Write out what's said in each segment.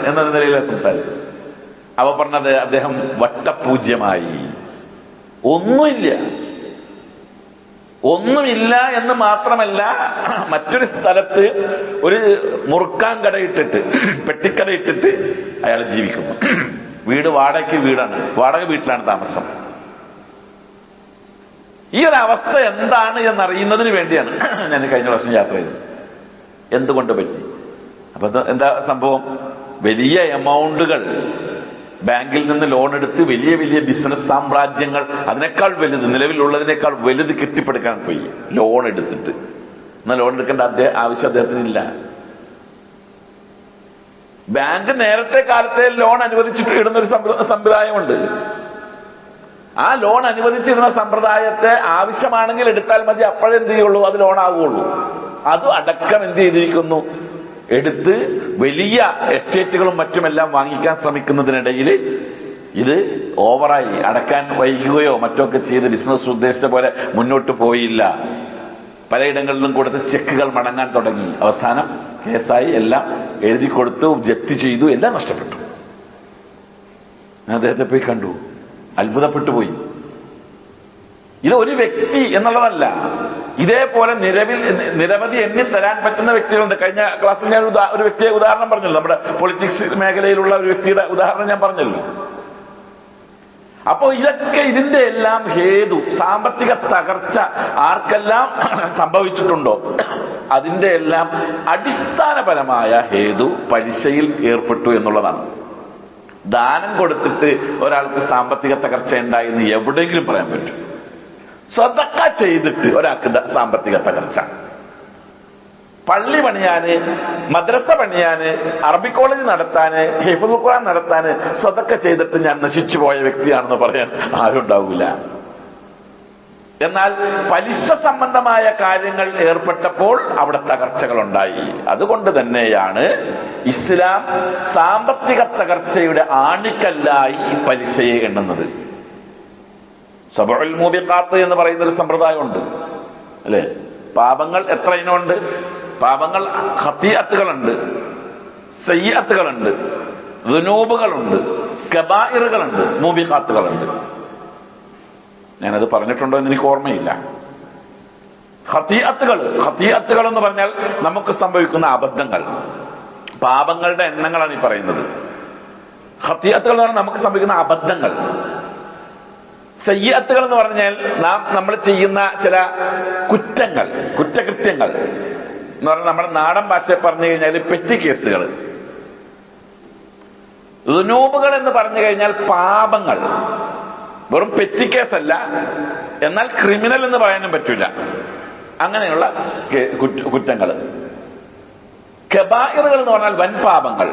എന്ന നിലയിലാണ് സംസാരിച്ചത്. അവ പറഞ്ഞത് അദ്ദേഹം വട്ടപൂജ്യമായി, ഒന്നുമില്ല എന്ന് മാത്രമല്ല, മറ്റൊരു സ്ഥലത്ത് ഒരു മുറുക്കാൻ കടയിട്ടിട്ട്, പെട്ടിക്കടയിട്ടിട്ട് അയാൾ ജീവിക്കുന്നു. വീട് വീടാണ്, വാടക വീട്ടിലാണ് താമസം. ഈ ഒരു അവസ്ഥ എന്താണ് എന്നറിയുന്നതിന് വേണ്ടിയാണ് ഞാൻ കഴിഞ്ഞ പ്രാവശ്യം യാത്ര ചെയ്തത്. എന്തുകൊണ്ട് പറ്റി? അപ്പൊ എന്താ സംഭവം? വലിയ എമൗണ്ടുകൾ ബാങ്കിൽ നിന്ന് ലോൺ എടുത്ത് വലിയ വലിയ ബിസിനസ് സാമ്രാജ്യങ്ങൾ, അതിനേക്കാൾ വലുത്, നിലവിലുള്ളതിനേക്കാൾ വലുത് കെട്ടിപ്പടുക്കാൻ പോയി ലോൺ എടുത്തിട്ട്. എന്നാൽ ലോൺ എടുക്കേണ്ട ആവശ്യം അദ്ദേഹത്തിനില്ല. ബാങ്ക് നേരത്തെ കാലത്തെ ലോൺ അനുവദിച്ചിട്ട് ഇടുന്നൊരു സമ്പ്രദായമുണ്ട്. ആ ലോൺ അനുവദിച്ചിരുന്ന സമ്പ്രദായത്തെ ആവശ്യമാണെങ്കിൽ എടുത്താൽ മതി, അപ്പോഴെന്ത് ചെയ്യുള്ളൂ, അത് ലോൺ ആവുകയുള്ളൂ. അത് അടക്കം എന്ത് ചെയ്തിരിക്കുന്നു, എടുത്ത് വലിയ എസ്റ്റേറ്റുകളും മറ്റുമെല്ലാം വാങ്ങിക്കാൻ ശ്രമിക്കുന്നതിനിടയിൽ ഇത് ഓവറായി, അടക്കാൻ വൈകുകയോ മറ്റൊക്കെ ചെയ്ത് ബിസിനസ് ഉദ്ദേശിച്ച പോലെ മുന്നോട്ട് പോയില്ല. പലയിടങ്ങളിലും കൊടുത്ത് ചെക്കുകൾ മടങ്ങാൻ തുടങ്ങി. അവസാനം കേസായി, എല്ലാം എഴുതി കൊടുത്തു, ജപ്തി ചെയ്തു, എല്ലാം നഷ്ടപ്പെട്ടു. അദ്ദേഹത്തെ പോയി കണ്ടു, അത്ഭുതപ്പെട്ടു പോയി. ഇത് ഒരു വ്യക്തി എന്നുള്ളതല്ല, ഇതേപോലെ നിരവധി എണ്ണി തരാൻ പറ്റുന്ന വ്യക്തികളുണ്ട്. കഴിഞ്ഞ ക്ലാസ്സിൽ ഞാൻ ഒരു വ്യക്തിയെ ഉദാഹരണം പറഞ്ഞല്ലോ, നമ്മുടെ പൊളിറ്റിക്സ് മേഖലയിലുള്ള ഒരു വ്യക്തിയുടെ ഉദാഹരണം ഞാൻ പറഞ്ഞല്ലോ. അപ്പോ ഇതിന്റെ എല്ലാം ഹേതു, സാമ്പത്തിക തകർച്ച ആർക്കെല്ലാം സംഭവിച്ചിട്ടുണ്ടോ അതിന്റെ എല്ലാം അടിസ്ഥാനപരമായ ഹേതു പലിശയിൽ ഏർപ്പെട്ടു എന്നുള്ളതാണ്. ദാനം കൊടുത്തിട്ട് ഒരാൾക്ക് സാമ്പത്തിക തകർച്ച ഉണ്ടായെന്ന് എവിടെയെങ്കിലും പറയാൻ പറ്റും? സദഖ ചെയ്തിട്ട് ഒരാൾക്ക് സാമ്പത്തിക തകർച്ച, പള്ളി പണിയാന്, മദ്രസ പണിയാന്, അറബി കോളേജ് നടത്താന്, ഹിഫ്ദുൽ ഖുർആൻ നടത്താന് സദഖ ചെയ്തിട്ട് ഞാൻ നശിച്ചു പോയ വ്യക്തിയാണെന്ന് പറയാൻ ആരും ഉണ്ടാവില്ല. എന്നാൽ പലിശ സംബന്ധമായ കാര്യങ്ങൾ ഏർപ്പെട്ടപ്പോൾ അവിടെ തകർച്ചകളുണ്ടായി. അതുകൊണ്ട് തന്നെയാണ് ഇസ്ലാം സാമ്പത്തിക തകർച്ചയുടെ ആണിക്കല്ലായി പലിശയെ എണ്ണുന്നത്. സബഉൽ മൂബിഖാത്ത് എന്ന് പറയുന്നൊരു സമ്പ്രദായമുണ്ട്, അല്ലെ? പാപങ്ങൾ എത്ര ഇനമുണ്ട്? പാപങ്ങൾ ഖതീഅത്തുകളുണ്ട്, സയ്യിഅത്തുകളുണ്ട്, ദുനൂബുകളുണ്ട്, കബായിറുകളുണ്ട്, മൂബിഖാത്തുകളുണ്ട്. ഞാനത് പറഞ്ഞിട്ടുണ്ടോ എന്ന് എനിക്ക് ഓർമ്മയില്ല. ഖതീഅത്തുകൾ എന്ന് പറഞ്ഞാൽ നമുക്ക് സംഭവിക്കുന്ന അബദ്ധങ്ങൾ, പാപങ്ങളുടെ എണ്ണങ്ങളാണ് ഈ പറയുന്നത്. ഖതീഅത്തുകൾ എന്ന് പറഞ്ഞാൽ നമുക്ക് സംഭവിക്കുന്ന അബദ്ധങ്ങൾ. സയ്യിഅത്തുകൾ എന്ന് പറഞ്ഞാൽ നമ്മൾ ചെയ്യുന്ന ചില കുറ്റകൃത്യങ്ങൾ എന്ന് പറഞ്ഞാൽ നമ്മുടെ നാടൻ ഭാഷയെ പറഞ്ഞു കഴിഞ്ഞാൽ പെറ്റി കേസുകൾ. ദുനൂബുകൾ എന്ന് പറഞ്ഞു കഴിഞ്ഞാൽ പാപങ്ങൾ, വെറും പെറ്റി കേസല്ല, എന്നാൽ ക്രിമിനൽ എന്ന് പറയാനും പറ്റൂല, അങ്ങനെയുള്ള കുറ്റങ്ങൾ. കബായിറുകൾ എന്ന് പറഞ്ഞാൽ വൻ പാപങ്ങൾ.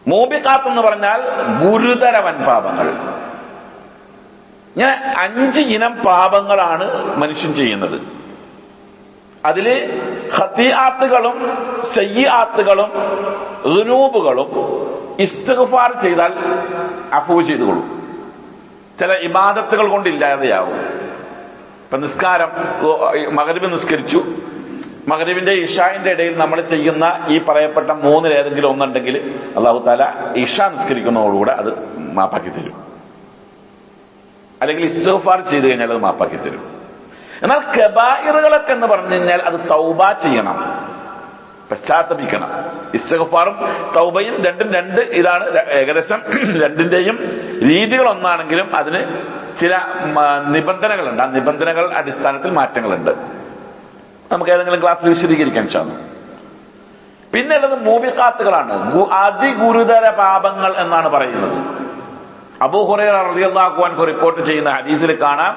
മൂബിഖാത്ത് എന്ന് പറഞ്ഞാൽ ഗുരുതര വൻപാപങ്ങൾ. ഇങ്ങനെ 5 ഇനം പാപങ്ങളാണ് മനുഷ്യൻ ചെയ്യുന്നത്. അതില് ഖതീആത്തുകളും സയ്യിആത്തുകളും ദുനൂബുകളും ഇസ്തിഗ്ഫാർ ചെയ്താൽ അഫൂ ചെയ്തുകൊള്ളും. ചില ഇബാദത്തുകൾ കൊണ്ട് ഇല്ലാതെയാകും. ഇപ്പൊ നിസ്കാരം, മഗ്രിബ് നിസ്കരിച്ചു, മഗ്രിബിന്റെ ഇഷാന്റെ ഇടയിൽ നമ്മൾ ചെയ്യുന്ന ഈ പറയപ്പെട്ട 3 ഏതെങ്കിലും ഒന്നുണ്ടെങ്കിൽ അല്ലാഹു തആല ഇഷ നിസ്കരിക്കുന്നതോടുകൂടെ അത് മാപ്പാക്കി തരും. അല്ലെങ്കിൽ ഇസ്തിഗ്ഫാർ ചെയ്തു കഴിഞ്ഞാൽ അത് മാപ്പാക്കി തരും. എന്നാൽ കബായിറുകളൊക്കെ എന്ന് പറഞ്ഞു കഴിഞ്ഞാൽ അത് തൗബ ചെയ്യണം, പശ്ചാത്തപിക്കണം. ഇസ്തിഗ്ഫാറും തൗബയും രണ്ടും ഇതാണ്. ഏകദേശം രണ്ടിന്റെയും രീതികൾ ഒന്നാണെങ്കിലും അതിന് ചില നിബന്ധനകളുണ്ട്. ആ നിബന്ധനകൾ അടിസ്ഥാനത്തിൽ മാറ്റങ്ങളുണ്ട്. നമുക്ക് ഏതെങ്കിലും ക്ലാസ്സിൽ വിശദീകരിക്കാൻ സാധിക്കും. പിന്നെ ഉള്ളത് മൂബിഖാത്തുകളാണ്, അതിഗുരുതര പാപങ്ങൾ എന്നാണ് പറയുന്നത്. അബൂ ഹുറൈറ റളിയല്ലാഹു അൻഹു റിപ്പോർട്ട് ചെയ്യുന്ന ഹദീസിൽ കാണാം,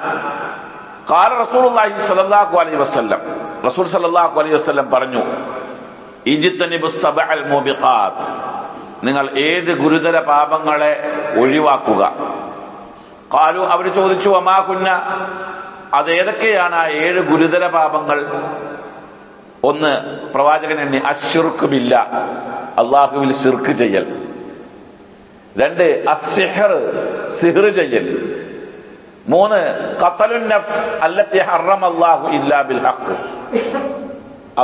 ഖാല റസൂലുള്ളാഹി സ്വല്ലല്ലാഹു അലൈഹി വസല്ലം, റസൂൽ സ്വല്ലല്ലാഹു അലൈഹി വസല്ലം പറഞ്ഞു, ഇജ്തനിബു സബഅൽ മൂബിഖാത്ത്, നിങ്ങൾ 7 ഗുരുതര പാപങ്ങളെ ഒഴിവാക്കുക. ഖാലു, അവർ ചോദിച്ചു, വമാ കുന്ന, അതേതൊക്കെയാണ് ആ 7 ഗുരുതര പാപങ്ങൾ? ഒന്ന്, പ്രവാചകൻ എണ്ണി, അശ്ശിർക്ക് ബില്ലാ, അള്ളാഹുവിൽ ശിർക്ക് ചെയ്യൽ. 2, അസ്സിഹർ, സിഹർ ചെയ്യൽ. 3, ഖത്ലുൻ നഫ്സ് അല്ലത്തി ഹറമല്ലാഹു ഇല്ലാ ബിൽ ഹഖ്,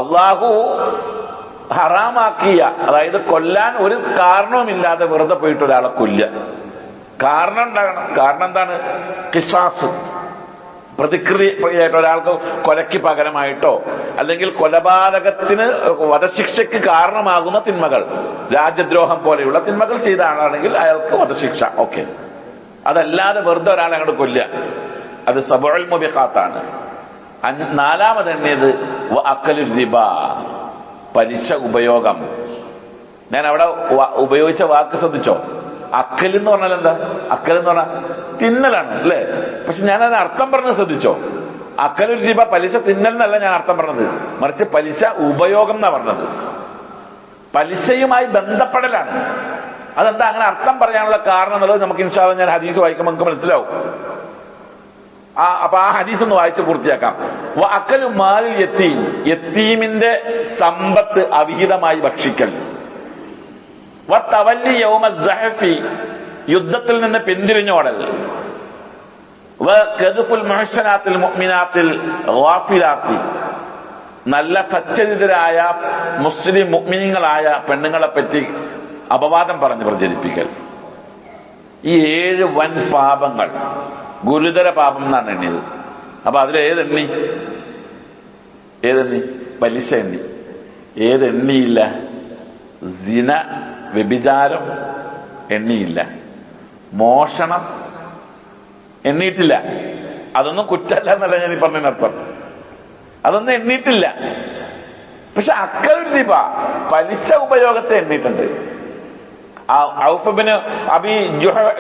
അള്ളാഹു ഹറാമാക്കിയ, അതായത് കൊല്ലാൻ ഒരു കാരണവുമില്ലാതെ വെറുതെ പോയിട്ട് ഒരാളെ കൊല്ലുക. കാരണം ഉണ്ടാകണം. കാരണം എന്താണ്? ഖിസാസ്, പ്രതിക്രിയയായിട്ട് ഒരാൾക്ക് കൊലയ്ക്ക് പകരമായിട്ടോ അല്ലെങ്കിൽ കൊലപാതകത്തിന് വധശിക്ഷയ്ക്ക് കാരണമാകുന്ന തിന്മകൾ, രാജ്യദ്രോഹം പോലെയുള്ള തിന്മകൾ ചെയ്ത ആളാണെങ്കിൽ അയാൾക്ക് വധശിക്ഷ. ഓക്കെ. അതല്ലാതെ വെറുതെ ഒരാളെ അങ്ങോട്ട് കൊല്ലുക, അത് സബഉൽ മുബിഖാത്താണ്. നാലാമതെണ്ണിയത് അക്കലുർ റിബ, പലിശ ഉപയോഗം. ഞാൻ അവിടെ ഉപയോഗിച്ച വാക്ക് ശ്രദ്ധിച്ചോ? അക്കൽ എന്ന് പറഞ്ഞാൽ എന്താ? അക്കൽ എന്ന് പറഞ്ഞാൽ തിന്നലാണ് അല്ലേ? പക്ഷെ ഞാൻ അതിന് അർത്ഥം പറഞ്ഞത് ശ്രദ്ധിച്ചോ? അക്കലുർ റിബ, പലിശ തിന്നൽ എന്നല്ല ഞാൻ അർത്ഥം പറഞ്ഞത്, മറിച്ച് പലിശ ഉപയോഗം എന്നാ പറഞ്ഞത്. പലിശയുമായി ബന്ധപ്പെടലാണ്. അതെന്താ അങ്ങനെ അർത്ഥം പറയാനുള്ള കാരണം എന്നുള്ളത് നമുക്ക് ഇൻഷാ അല്ലാഹ് ഞാൻ ഹദീസ് വായിക്കുമ്പോൾ നമുക്ക് മനസ്സിലാവും. അപ്പൊ ആ ഹദീസ് ഒന്ന് വായിച്ച് പൂർത്തിയാക്കാം. അക്കലു മാലിൽ യത്തീം, യത്തീമിന്റെ സമ്പത്ത് അവിഹിതമായി ഭക്ഷിക്കൽ. വതവല്ലി യൗമ സഹഫി, യുദ്ധത്തിൽ നിന്ന് പിന്തിരിഞ്ഞോടൽ. വഖദ്ഫുൽ മുഹ്സനാത്തിൽ മുഅ്മിനാത്തിൽ ഗാഫിലാത്തി, നല്ല സച്ചരിതരായ മുസ്ലിം മുഅ്മിനീങ്ങളായ പെണ്ണുങ്ങളെ പറ്റി അപവാദം പറഞ്ഞ് പ്രചരിപ്പിക്കൽ. ഈ 7 വൻ പാപങ്ങൾ, ഗുരുതര പാപം എന്നാണ് എണ്ണിയത്. അപ്പൊ അതിലേതെണ്ണി? പലിശ എണ്ണി. ഏതെണ്ണിയില്ല? സിന, വ്യഭിചാരം എണ്ണിയില്ല. മോഷണം എണ്ണിയിട്ടില്ല. അതൊന്നും കുറ്റല്ല എന്നല്ല ഞാൻ ഈ പറഞ്ഞതിനർത്ഥം. അതൊന്നും എണ്ണിയിട്ടില്ല. പക്ഷെ അക്കലുർ റിബ, പലിശ ഉപയോഗത്തെ എണ്ണിയിട്ടുണ്ട്. ഔഫ് ഇബ്നു അബി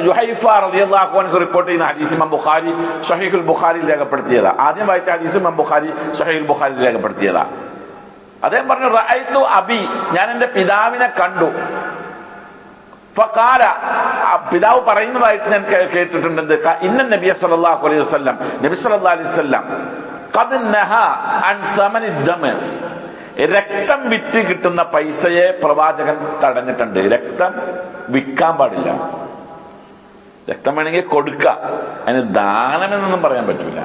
ജുഹൈഫ റളിയല്ലാഹു അൻഹു റിപ്പോർട്ട് ചെയ്യുന്ന ഹദീസ് ഇമാം ബുഖാരി സഹീഹുൽ ബുഖാരിയിൽ രേഖപ്പെടുത്തിയതാ. ആദ്യം വായിച്ച ഹദീസ് ഇമാം ബുഖാരി സഹീഹുൽ ബുഖാരിയിൽ രേഖപ്പെടുത്തിയതാ. അദ്ദേഹം പറഞ്ഞു, റഅയ്തു അബി, ഞാൻ എന്റെ പിതാവിനെ കണ്ടു. ഫഖാല, പിതാവ് പറയുന്നതായിട്ട് ഞാൻ കേട്ടിട്ടുണ്ട്. ഇന്ന നബി സല്ലല്ലാഹു അലൈഹി വസല്ലം, നബി സല്ലല്ലാഹു അലൈഹി വസല്ലം ഖദ് നഹാ അൻ സമനി ദമ, രക്തം വിറ്റ് കിട്ടുന്ന പൈസയെ പ്രവാചകൻ തടഞ്ഞിട്ടുണ്ട്. രക്തം വിൽക്കാൻ പാടില്ല. രക്തം വേണമെങ്കിൽ കൊടുക്കാം, അതിന് ദാനമെന്നൊന്നും പറയാൻ പറ്റില്ല.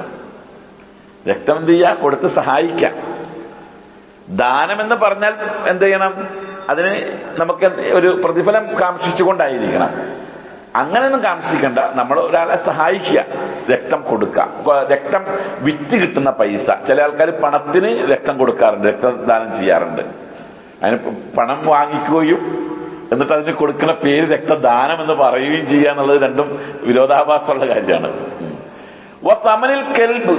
രക്തം എന്ത് ചെയ്യാ? കൊടുത്ത് സഹായിക്കാം. ദാനമെന്ന് പറഞ്ഞാൽ എന്ത് ചെയ്യണം? അതിന് നമുക്ക് ഒരു പ്രതിഫലം കാംക്ഷിച്ചുകൊണ്ടായിരിക്കണം. അങ്ങനെയൊന്നും കാംക്ഷിക്കണ്ട. നമ്മൾ ഒരാളെ സഹായിക്കുക, രക്തം കൊടുക്കുക. രക്തം വിറ്റ് കിട്ടുന്ന പൈസ, ചില ആൾക്കാർ പണത്തിന് രക്തം കൊടുക്കാറുണ്ട്, രക്തദാനം ചെയ്യാറുണ്ട്. അതിന് പണം വാങ്ങിക്കുകയും എന്നിട്ട് അതിന് കൊടുക്കുന്ന പേര് രക്തദാനം എന്ന് പറയുകയും ചെയ്യുക എന്നുള്ളത് രണ്ടും വിരോധാഭാസമുള്ള കാര്യമാണ്. സമനിൽ കെൽബ്,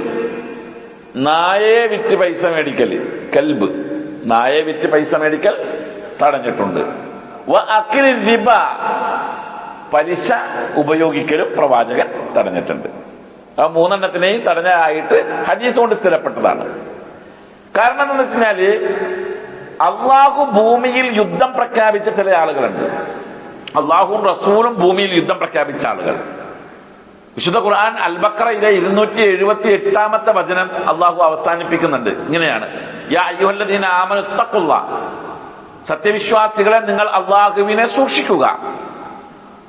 നായയെ വിറ്റ് പൈസ മേടിക്കൽ. കെൽബ്, നായയെ വിറ്റ് പൈസ മേടിക്കൽ തടഞ്ഞിട്ടുണ്ട്. അക്കിലി റിബ, പലിശ ഉപയോഗിക്കലും പ്രവാചകൻ തടഞ്ഞിട്ടുണ്ട്. ആ 3 എണ്ണത്തിനെയും തടഞ്ഞായിട്ട് ഹദീസ് കൊണ്ട് സ്ഥിരപ്പെട്ടതാണ്. കാരണം എന്താണെന്ന് വെച്ചാല് അള്ളാഹു ഭൂമിയിൽ യുദ്ധം പ്രഖ്യാപിച്ച ചില ആളുകളുണ്ട്. അള്ളാഹുവും റസൂലും ഭൂമിയിൽ യുദ്ധം പ്രഖ്യാപിച്ച ആളുകൾ. വിശുദ്ധ ഖുർആൻ അൽ ബഖറയിലെ 278-ാമത്തെ വചനം അള്ളാഹു അവസാനിപ്പിക്കുന്നുണ്ട്. ഇങ്ങനെയാണ്, യാ അയ്യുഹല്ലദീന ആമനു തഖുല്ലാഹ്, സത്യവിശ്വാസികളെ നിങ്ങൾ അള്ളാഹുവിനെ സൂക്ഷിക്കുക.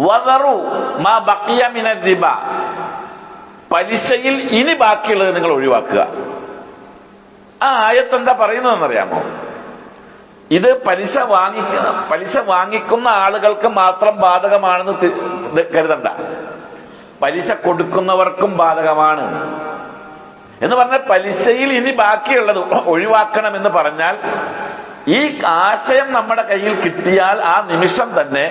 വദറു മാ ബഖിയ മിനർ റിബ, പലിശയിൽ ഇനി ബാക്കിയുള്ളത് നിങ്ങൾ ഒഴിവാക്കുക. ആ ആയത്ത് എന്താ പറയുന്നതെന്നറിയാമോ? ഇത് പലിശ വാങ്ങിക്കുന്ന ആളുകൾക്ക് മാത്രം ബാധകമാണെന്ന് കരുതണ്ട, പലിശ കൊടുക്കുന്നവർക്കും ബാധകമാണ് എന്ന് പറഞ്ഞാൽ പലിശയിൽ ഇനി ബാക്കിയുള്ളത് ഒഴിവാക്കണമെന്ന് പറഞ്ഞാൽ ഈ ആശയം നമ്മുടെ കയ്യിൽ കിട്ടിയാൽ ആ നിമിഷം തന്നെ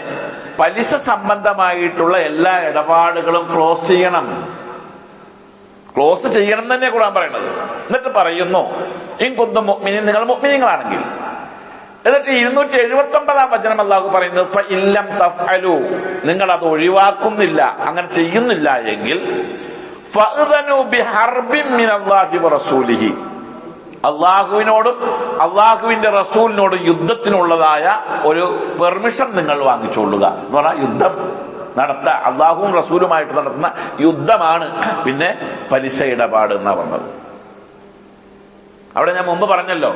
പലിശ സംബന്ധമായിട്ടുള്ള എല്ലാ ഇടപാടുകളും ക്ലോസ് ചെയ്യണം തന്നെ ഖുർആൻ പറയുന്നത്. എന്നിട്ട് പറയുന്നു, ഇൻ കുന്തും മുഅ്മിനീൻ, നിങ്ങൾ മുഅ്മിനീങ്ങളാണെങ്കിൽ. എന്നിട്ട് 279-ാം വചനം അല്ലാഹു പറയുന്നത്, ഫഇല്ലം തഫ്അലു, നിങ്ങൾ അത് ഒഴിവാക്കുന്നില്ല, അങ്ങനെ ചെയ്യുന്നില്ല എങ്കിൽ ഫഅ്ദനു ബിഹർബിൻ മിനല്ലാഹി വറസൂലിഹി, അള്ളാഹുവിനോടും അള്ളാഹുവിന്റെ റസൂലിനോടും യുദ്ധത്തിനുള്ളതായ ഒരു പെർമിഷൻ നിങ്ങൾ വാങ്ങിച്ചുകൊള്ളുക. എന്ന് പറഞ്ഞാൽ യുദ്ധം നടത്താൻ അള്ളാഹുവും റസൂലുമായിട്ട് നടത്തുന്ന യുദ്ധമാണ് പിന്നെ പലിശ ഇടപാട് എന്നാ പറഞ്ഞത്. അവിടെ ഞാൻ മുമ്പ് പറഞ്ഞല്ലോ,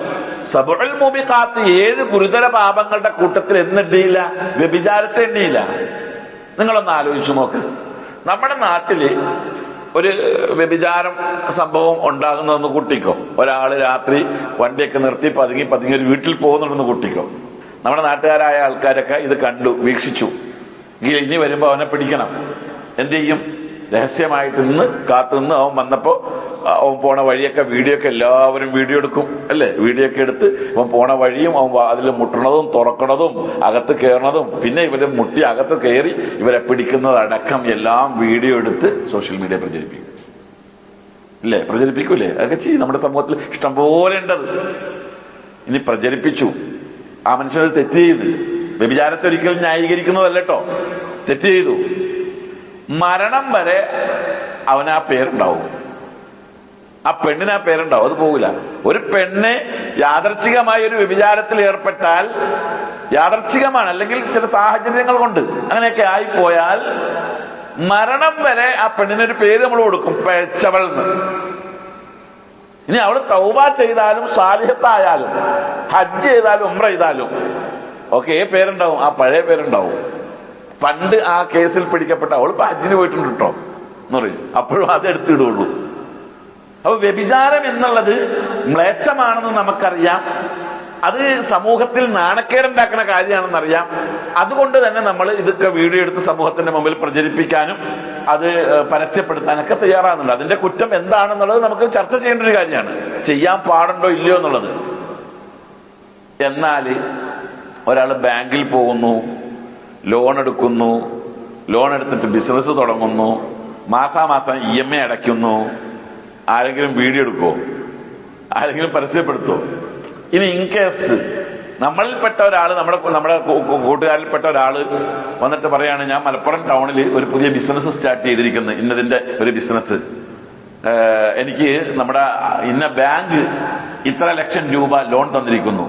സബഉൽ മുബിഖാത്ത് 7 ഗുരുതര പാപങ്ങളുടെ കൂട്ടത്തിൽ എണ്ണിയില്ല, വ്യഭിചാരത്തെ എണ്ണിയില്ല. നിങ്ങളൊന്ന് ആലോചിച്ചു നോക്ക്. നമ്മുടെ നാട്ടില് ഒരു വ്യഭിചാരം സംഭവം ഉണ്ടാകുന്നതെന്ന് കൂട്ടിക്കോ. ഒരാള് രാത്രി വണ്ടിയൊക്കെ നിർത്തി പതുങ്ങി ഒരു വീട്ടിൽ പോകുന്നുണ്ടെന്ന് കൂട്ടിക്കോ. നമ്മുടെ നാട്ടുകാരായ ആൾക്കാരൊക്കെ ഇത് കണ്ടു, വീക്ഷിച്ചു. ഇനി വരുമ്പോ അവനെ പിടിക്കണം. എന്ത് ചെയ്യും? രഹസ്യമായിട്ട് നിന്ന് കാത്തുനിന്ന് അവൻ വന്നപ്പോ അവൻ പോണ വഴിയൊക്കെ വീഡിയോ ഒക്കെ എല്ലാവരും വീഡിയോ എടുക്കും അല്ലേ? വീഡിയോ ഒക്കെ എടുത്ത് അവൻ പോണ വഴിയും അവൻ അതിൽ മുട്ടണതും തുറക്കണതും അകത്ത് കയറണതും പിന്നെ ഇവരെ മുട്ടി അകത്ത് കയറി ഇവരെ പിടിക്കുന്നതടക്കം എല്ലാം വീഡിയോ എടുത്ത് സോഷ്യൽ മീഡിയ പ്രചരിപ്പിക്കും. ഇല്ലേ? പ്രചരിപ്പിക്കൂലേ? അതൊക്കെ ചെയ്യും. നമ്മുടെ സമൂഹത്തിൽ ഇഷ്ടംപോലെ ഉണ്ടത്. ഇനി പ്രചരിപ്പിച്ചു. ആ മനുഷ്യനൊരു തെറ്റ് ചെയ്ത്, വ്യഭിചാരത്തെ ഒരിക്കലും ന്യായീകരിക്കുന്നതല്ല കേട്ടോ, തെറ്റ് ചെയ്തു. മരണം വരെ അവന് ആ പേരുണ്ടാവും, ആ പെണ്ണിന് ആ പേരുണ്ടാവും, അത് പോകില്ല. ഒരു പെണ്ണ് യാദർച്ഛികമായ ഒരു വ്യഭിചാരത്തിൽ ഏർപ്പെട്ടാൽ, യാദർച്ഛികമാണ് അല്ലെങ്കിൽ ചില സാഹചര്യങ്ങൾ കൊണ്ട് അങ്ങനെയൊക്കെ ആയിപ്പോയാൽ മരണം വരെ ആ പെണ്ണിനൊരു പേര് നമ്മൾ കൊടുക്കും, പേച്ചവൾ എന്ന്. ഇനി അവൾ തൗബ ചെയ്താലും സാലിഹത്തായാലും ഹജ്ജ് ചെയ്താലും ഉംറ ചെയ്താലും ഒക്കെ പേരുണ്ടാവും, ആ പഴയ പേരുണ്ടാവും. പണ്ട് ആ കേസിൽ പിടിക്കപ്പെട്ട അവൾ ഇപ്പൊ ഹജ്ജിന് പോയിട്ടുണ്ട് കേട്ടോ എന്ന് പറയും, അപ്പോഴും അത് എടുത്തിടുള്ളൂ. അപ്പൊ വ്യഭിചാരം എന്നുള്ളത് മ്ലേച്ഛമാണെന്ന് നമുക്കറിയാം, അത് സമൂഹത്തിൽ നാണക്കേടുണ്ടാക്കുന്ന കാര്യമാണെന്നറിയാം. അതുകൊണ്ട് തന്നെ നമ്മൾ ഇതൊക്കെ വീഡിയോ എടുത്ത് സമൂഹത്തിന്റെ മുമ്പിൽ പ്രചരിപ്പിക്കാനും അത് പരസ്യപ്പെടുത്താനൊക്കെ തയ്യാറാകുന്നുണ്ട്. അതിന്റെ കുറ്റം എന്താണെന്നുള്ളത് നമുക്ക് ചർച്ച ചെയ്യേണ്ട ഒരു കാര്യമാണ്, ചെയ്യാൻ പാടുണ്ടോ ഇല്ലയോ എന്നുള്ളത്. എന്നാൽ ഒരാൾ ബാങ്കിൽ പോകുന്നു, ലോൺ എടുക്കുന്നു, ലോൺ എടുത്തിട്ട് ബിസിനസ് തുടങ്ങുന്നു, മാസാമാസം EMI അടയ്ക്കുന്നു. ആരെങ്കിലും വീഡിയോ എടുക്കോ? ആരെങ്കിലും പരസ്യപ്പെടുത്തോ? ഇനി ഇൻ കേസ് നമ്മളിൽപ്പെട്ട ഒരാൾ, നമ്മുടെ കൂട്ടുകാരിൽപ്പെട്ട ഒരാൾ വന്നിട്ട് പറയാണ്, ഞാൻ മലപ്പുറം ടൗണിൽ ഒരു പുതിയ ബിസിനസ് സ്റ്റാർട്ട് ചെയ്തിരിക്കുന്നു, ഇന്നതിന്റെ ഒരു ബിസിനസ്, എനിക്ക് നമ്മുടെ ഇന്ന ബാങ്ക് ഇത്ര ലക്ഷം രൂപ ലോൺ തന്നിരിക്കുന്നു.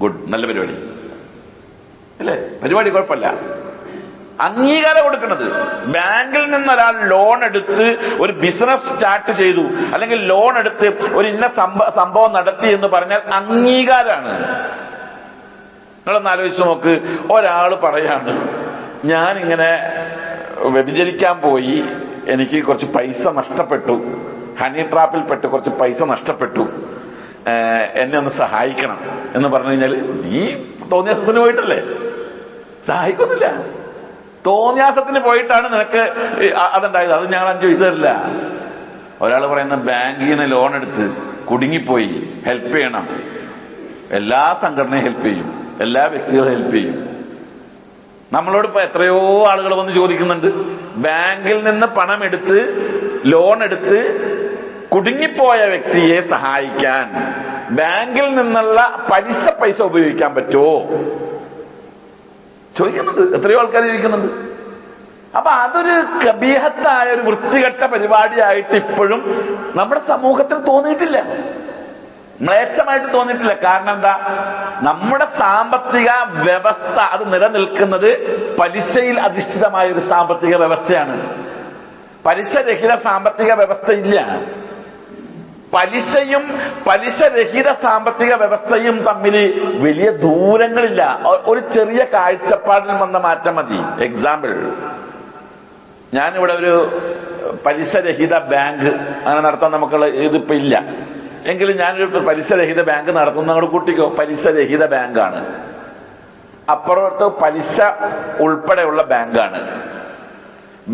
ഗുഡ്, നല്ല പരിപാടി അല്ലേ? പരിപാടി കുഴപ്പമില്ല. അംഗീകാരം കൊടുക്കുന്നത്, ബാങ്കിൽ നിന്ന് ഒരാൾ ലോൺ എടുത്ത് ഒരു ബിസിനസ് സ്റ്റാർട്ട് ചെയ്തു അല്ലെങ്കിൽ ലോൺ എടുത്ത് ഒരു ഇന്ന സംഭവം നടത്തി എന്ന് പറഞ്ഞാൽ അംഗീകാരമാണ്. നിങ്ങളൊന്ന് ആലോചിച്ച് നോക്ക്, ഒരാൾ പറയാണ്, ഞാനിങ്ങനെ വ്യഭിചരിക്കാൻ പോയി, എനിക്ക് കുറച്ച് പൈസ നഷ്ടപ്പെട്ടു, ഹണി ട്രാപ്പിൽപ്പെട്ട് കുറച്ച് പൈസ നഷ്ടപ്പെട്ടു, എന്നെ ഒന്ന് സഹായിക്കണം എന്ന് പറഞ്ഞു കഴിഞ്ഞാൽ നീ തോന്നിയാസത്തിന് പോയിട്ടല്ലേ? സഹായിക്കൊന്നുമില്ല. തോന്നിയാസത്തിന് പോയിട്ടാണ് നിനക്ക് അതുണ്ടായത്, അത് ഞങ്ങൾ 5 പൈസ തരില്ല. ഒരാൾ പറയുന്ന ബാങ്കിൽ നിന്ന് ലോൺ എടുത്ത് കുടുങ്ങിപ്പോയി, ഹെൽപ്പ് ചെയ്യണം. എല്ലാ സംഘടനയും ഹെൽപ്പ് ചെയ്യും, എല്ലാ വ്യക്തികളും ഹെൽപ്പ് ചെയ്യും. നമ്മളോട് ഇപ്പൊ എത്രയോ ആളുകൾ വന്ന് ചോദിക്കുന്നുണ്ട്, ബാങ്കിൽ നിന്ന് പണം എടുത്ത് ലോൺ എടുത്ത് കുടുങ്ങിപ്പോയ വ്യക്തിയെ സഹായിക്കാൻ ബാങ്കിൽ നിന്നുള്ള പൈസ ഉപയോഗിക്കാൻ പറ്റുമോ ചോദിക്കുന്നുണ്ട്. എത്രയോ ആൾക്കാർ ചോദിക്കുന്നുണ്ട്. അപ്പൊ അതൊരു കബീഹത്തായ ഒരു വൃത്തികെട്ട പരിപാടിയായിട്ട് ഇപ്പോഴും നമ്മുടെ സമൂഹത്തിൽ തോന്നിയിട്ടില്ല, മ്ലേച്ഛമായിട്ട് തോന്നിയിട്ടില്ല. കാരണം എന്താ? നമ്മുടെ സാമ്പത്തിക വ്യവസ്ഥ അത് നിലനിൽക്കുന്നത് പലിശയിൽ അധിഷ്ഠിതമായ ഒരു സാമ്പത്തിക വ്യവസ്ഥയാണ്. പലിശരഹിത സാമ്പത്തിക വ്യവസ്ഥയില്ല. പലിശയും പലിശരഹിത സാമ്പത്തിക വ്യവസ്ഥയും തമ്മിൽ വലിയ ദൂരങ്ങളില്ല. ഒരു ചെറിയ കാഴ്ചപ്പാടിൽ വന്ന മാറ്റം മതി. എക്സാമ്പിൾ, ഞാനിവിടെ ഒരു പലിശരഹിത ബാങ്ക് അങ്ങനെ നടത്താൻ നമുക്കുള്ള ഇതിപ്പോ ഇല്ല എങ്കിലും ഞാനൊരു പലിശരഹിത ബാങ്ക് നടത്തുന്ന അങ്ങോട്ട് കൂട്ടിക്കോ. പലിശരഹിത ബാങ്കാണ്. അപ്പുറത്ത് പലിശ ഉൾപ്പെടെയുള്ള ബാങ്കാണ്.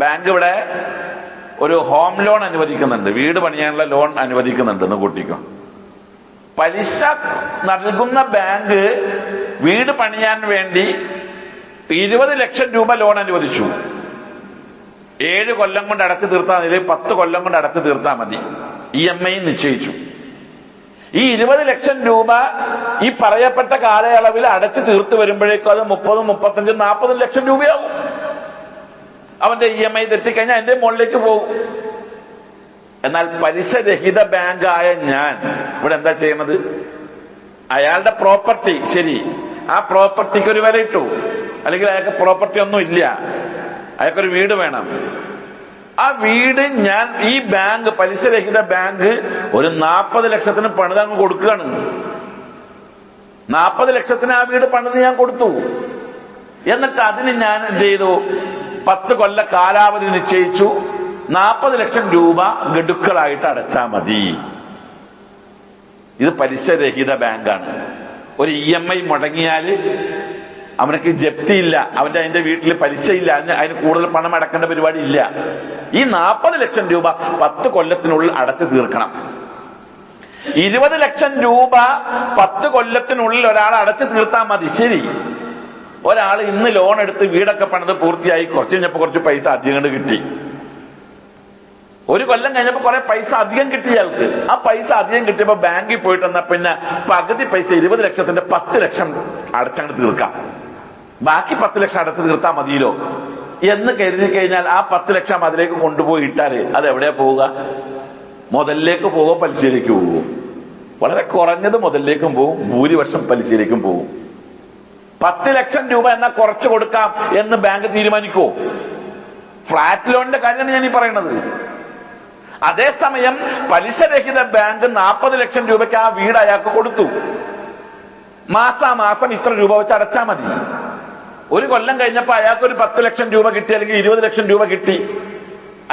ബാങ്ക് ഇവിടെ ഒരു ഹോം ലോൺ അനുവദിക്കുന്നുണ്ട്, വീട് പണിയാനുള്ള ലോൺ അനുവദിക്കുന്നുണ്ട് എന്ന് കൂട്ടിക്കോ. പലിശ നൽകുന്ന ബാങ്ക് വീട് പണിയാൻ വേണ്ടി 20 ലക്ഷം രൂപ ലോൺ അനുവദിച്ചു. 7 കൊല്ലം കൊണ്ട് അടച്ചു തീർത്താൽ മതി, 10 കൊല്ലം കൊണ്ട് അടച്ചു തീർത്താൽ മതി. EMI നിശ്ചയിച്ചു. ഈ 20 ലക്ഷം രൂപ ഈ പറയപ്പെട്ട കാലയളവിൽ അടച്ചു തീർത്ത് വരുമ്പോഴേക്കും അത് 30, 35, 40 ലക്ഷം രൂപയാവും. അവന്റെ EMI തെറ്റിക്കഴിഞ്ഞാൽ അതിന്റെ മുകളിലേക്ക് പോകും. എന്നാൽ പലിശരഹിത ബാങ്കായ ഞാൻ ഇവിടെ എന്താ ചെയ്യുന്നത്? അയാളുടെ പ്രോപ്പർട്ടി, ശരി, ആ പ്രോപ്പർട്ടിക്ക് ഒരു വില ഇട്ടു, അല്ലെങ്കിൽ അയാൾക്ക് പ്രോപ്പർട്ടി ഒന്നും ഇല്ല, അയാൾക്കൊരു വീട് വേണം. ആ വീട് ഞാൻ ഈ ബാങ്ക്, പലിശരഹിത ബാങ്ക് ഒരു 40 ലക്ഷത്തിന് പണിതങ്ങ് കൊടുക്കുകയാണ്. 40 ലക്ഷത്തിന് ആ വീട് പണിത് ഞാൻ കൊടുത്തു. എന്നിട്ട് അതിന് ഞാൻ എന്ത് ചെയ്തു? 10 കൊല്ല കാലാവധി നിശ്ചയിച്ചു. 40 ലക്ഷം രൂപ ഗഡുക്കളായിട്ട് അടച്ചാൽ മതി. ഇത് പലിശരഹിത ബാങ്കാണ്. ഒരു EMI മുടങ്ങിയാൽ അവനക്ക് ജപ്തിയില്ല, അതിന്റെ വീട്ടിൽ പലിശയില്ല, അതിന് കൂടുതൽ പണം അടക്കേണ്ട പരിപാടി ഇല്ല. ഈ 40 ലക്ഷം രൂപ 10 കൊല്ലത്തിനുള്ളിൽ അടച്ചു തീർക്കണം. 20 ലക്ഷം രൂപ 10 കൊല്ലത്തിനുള്ളിൽ ഒരാൾ അടച്ചു തീർത്താൽ മതി. ശരി, ഒരാൾ ഇന്ന് ലോൺ എടുത്ത് വീടൊക്കെ പണിത് പൂർത്തിയായി, കുറച്ച് കഴിഞ്ഞപ്പോൾ കുറച്ച് പൈസ അധികം കിട്ടി. 1 കൊല്ലം കഴിഞ്ഞപ്പോൾ കുറെ പൈസ അധികം കിട്ടി അയാൾക്ക്. ആ പൈസ അധികം കിട്ടിയപ്പോൾ ബാങ്കിൽ പോയിട്ട് വന്നാൽ പിന്നെ പകുതി പൈസ 20 ലക്ഷത്തിന്റെ 10 ലക്ഷം അടച്ചങ്ങ് തീർക്കാം, ബാക്കി 10 ലക്ഷം അടച്ചു തീർത്താൽ മതിയല്ലോ എന്ന് കരുതി കഴിഞ്ഞാൽ ആ 10 ലക്ഷം അതിലേക്ക് കൊണ്ടുപോയി ഇട്ടാല് അത് എവിടെയാ പോവുക? മുതലിലേക്ക് പോവോ പലിശയിലേക്ക് പോവോ? വളരെ കുറഞ്ഞത് മുതലിലേക്കും പോവും, ഭൂരിപക്ഷം പലിശയിലേക്കും പോവും. 10 ലക്ഷം രൂപ എന്നാൽ കുറച്ച് കൊടുക്കാം എന്ന് ബാങ്ക് തീരുമാനിക്കുമോ? ഫ്ലാറ്റ് ലോണിന്റെ കാര്യമാണ് ഞാൻ ഈ പറയുന്നത്. അതേസമയം പലിശരഹിത ബാങ്ക് 40 ലക്ഷം രൂപയ്ക്ക് ആ വീട് അയാൾക്ക് കൊടുത്തു. മാസാമാസം ഇത്ര രൂപ വെച്ച് അടച്ചാൽ മതി. 1 കൊല്ലം കഴിഞ്ഞപ്പോൾ അയാൾക്കൊരു 10 ലക്ഷം രൂപ കിട്ടി, അല്ലെങ്കിൽ 20 ലക്ഷം രൂപ കിട്ടി.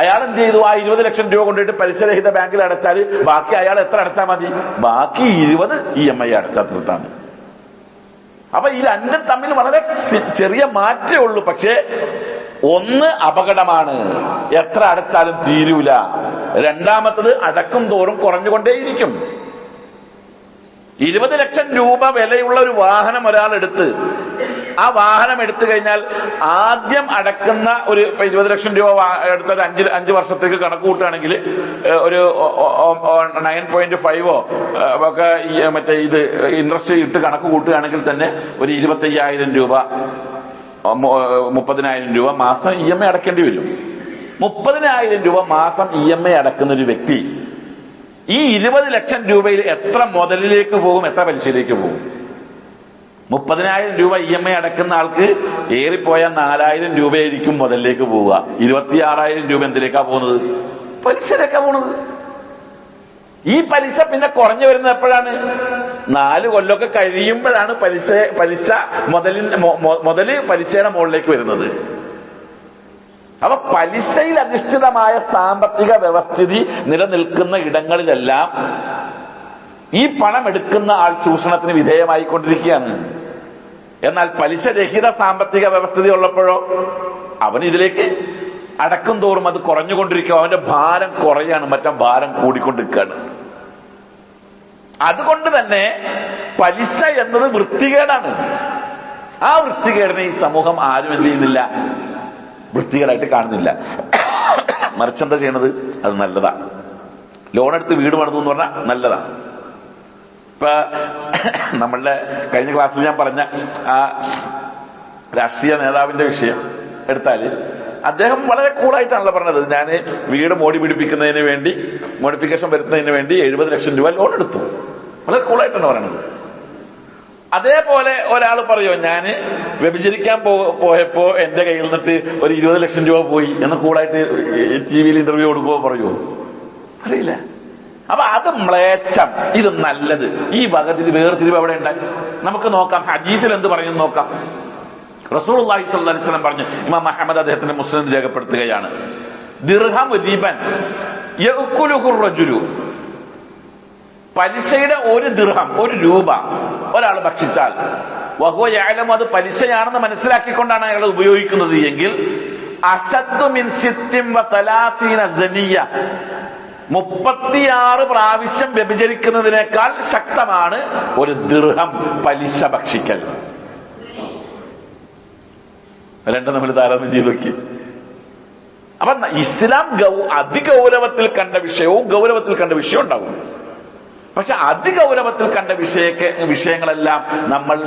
അയാൾ എന്ത് ചെയ്തു? ആ 20 ലക്ഷം രൂപ കൊണ്ടിട്ട് പലിശരഹിത ബാങ്കിൽ അടച്ചാൽ ബാക്കി അയാൾ എത്ര അടച്ചാൽ മതി? ബാക്കി 20 EMI അടച്ചാൽ തീർത്താണ്. അപ്പൊ ഈ രണ്ടും തമ്മിൽ വളരെ ചെറിയ മാറ്റേ ഉള്ളൂ. പക്ഷേ ഒന്ന് അപകടമാണ്, എത്ര അടച്ചാലും തീരൂല. രണ്ടാമത്തത് അടക്കും തോറും കുറഞ്ഞുകൊണ്ടേയിരിക്കും. 20 ലക്ഷം രൂപ വിലയുള്ള ഒരു വാഹനം ഒരാൾ എടുത്ത്, ആ വാഹനം എടുത്തു കഴിഞ്ഞാൽ ആദ്യം അടക്കുന്ന ഒരു 20 ലക്ഷം രൂപ എടുത്ത ഒരു 5 വർഷത്തേക്ക് കണക്ക് കൂട്ടുകയാണെങ്കിൽ ഒരു 9.5 ഒക്കെ മറ്റേ ഇത് ഇൻട്രസ്റ്റ് ഇട്ട് കണക്ക് കൂട്ടുകയാണെങ്കിൽ തന്നെ ഒരു 25,000 രൂപ 30,000 രൂപ മാസം EMI അടക്കേണ്ടി വരും. 30,000 രൂപ മാസം EMI അടക്കുന്ന ഒരു വ്യക്തി ഈ 20 ലക്ഷം രൂപയിൽ എത്ര മുതലിലേക്ക് പോകും, എത്ര പലിശയിലേക്ക് പോകും? 30,000 രൂപ EMI അടക്കുന്ന ആൾക്ക് ഏറിപ്പോയാൽ 4,000 രൂപയായിരിക്കും മുതലിലേക്ക് പോവുക. 26,000 രൂപ എന്തിലേക്കാ പോകുന്നത്? പലിശയിലേക്കാ പോകുന്നത്. ഈ പലിശ പിന്നെ കുറഞ്ഞു വരുന്നത് എപ്പോഴാണ്? 4 കൊല്ലമൊക്കെ കഴിയുമ്പോഴാണ് പലിശ മുതല് പലിശയുടെ മുകളിലേക്ക് വരുന്നത്. അപ്പൊ പലിശയിൽ അധിഷ്ഠിതമായ സാമ്പത്തിക വ്യവസ്ഥിതി നിലനിൽക്കുന്ന ഇടങ്ങളിലെല്ലാം ഈ പണം എടുക്കുന്ന ആൾ ചൂഷണത്തിന് വിധേയമായിക്കൊണ്ടിരിക്കുകയാണ്. എന്നാൽ പലിശരഹിത സാമ്പത്തിക വ്യവസ്ഥിതി ഉള്ളപ്പോഴോ അവൻ ഇതിലേക്ക് അടക്കും തോറും അത് കുറഞ്ഞുകൊണ്ടിരിക്കുക, അവന്റെ ഭാരം കുറയാണ്, മറ്റേ ഭാരം കൂടിക്കൊണ്ടിരിക്കുകയാണ്. അതുകൊണ്ട് തന്നെ പലിശ എന്നത് വൃത്തികേടാണ്. ആ വൃത്തികേടിനെ ഈ സമൂഹം ആരും എന്ത് ചെയ്യുന്നില്ല, വൃത്തികേടായിട്ട് കാണുന്നില്ല. മറിച്ചെന്താ ചെയ്യണത്? അത് നല്ലതാണ്. ലോൺ എടുത്ത് വീട് പണിതു എന്ന് പറഞ്ഞാൽ നല്ലതാണ്. ഇപ്പൊ നമ്മളുടെ കഴിഞ്ഞ ക്ലാസ്സിൽ ഞാൻ പറഞ്ഞ ആ രാഷ്ട്രീയ നേതാവിന്റെ വിഷയം എടുത്താല് അദ്ദേഹം വളരെ കൂളായിട്ടാണല്ലോ പറഞ്ഞത്. ഞാൻ വീട് മോടി പിടിപ്പിക്കുന്നതിന് വേണ്ടി, മോഡിഫിക്കേഷൻ വരുത്തുന്നതിന് വേണ്ടി 70 ലക്ഷം രൂപ ലോൺ എടുത്തു. വളരെ കൂളായിട്ടാണ് പറയുന്നത്. അതേപോലെ ഒരാൾ പറയുമോ, ഞാൻ വ്യഭിചരിക്കാൻ പോയപ്പോ എന്റെ കയ്യിൽ നിന്നിട്ട് ഒരു 20 ലക്ഷം രൂപ പോയി എന്ന് കൂളായിട്ട് TV ഇന്റർവ്യൂ കൊടുക്കുമ്പോ പറയുമോ? അറിയില്ല. അപ്പൊ അത് മ്ലേച്ഛം, ഇത് നല്ലത്. ഈ വകതിരി വേർതിരിവ് എവിടെ ഉണ്ടായി? നമുക്ക് നോക്കാം. ഹദീസിൽ എന്ത് പറയുന്നു നോക്കാം. റസൂലുള്ളാഹി സ്വല്ലല്ലാഹി അലൈഹി വസല്ലം പറഞ്ഞു, ഇമാം അഹ്മദ് അദ്ദേഹത്തിന്റെ മുസ്ലിം രേഖപ്പെടുത്തുകയാണ്, ദിർഹം റിബൻ യഅകുലുഹു റജുലു, പലിശയുടെ 1 ദിർഹം, 1 രൂപ ഒരാൾ ഭക്ഷിച്ചാൽ വഹുവ യഅലമു, അത് പലിശയാണെന്ന് മനസ്സിലാക്കിക്കൊണ്ടാണ് അയാൾ ഉപയോഗിക്കുന്നത് എങ്കിൽ, അശദ്ദു മിൻ 36 സനിയ, 36 പ്രാവശ്യം വ്യഭിചരിക്കുന്നതിനേക്കാൾ ശക്തമാണ് 1 ദിർഹം പലിശ ഭക്ഷിക്കൽ. രണ്ടും നമ്മൾ താരതമ്യം ചെയ്ത് നോക്കി. അപ്പൊ ഇസ്ലാം അതിഗൗരവത്തിൽ കണ്ട വിഷയവും ഗൗരവത്തിൽ കണ്ട വിഷയവും ഉണ്ടാവും. പക്ഷെ അതിഗൗരവത്തിൽ കണ്ട വിഷയങ്ങളെല്ലാം നമ്മൾ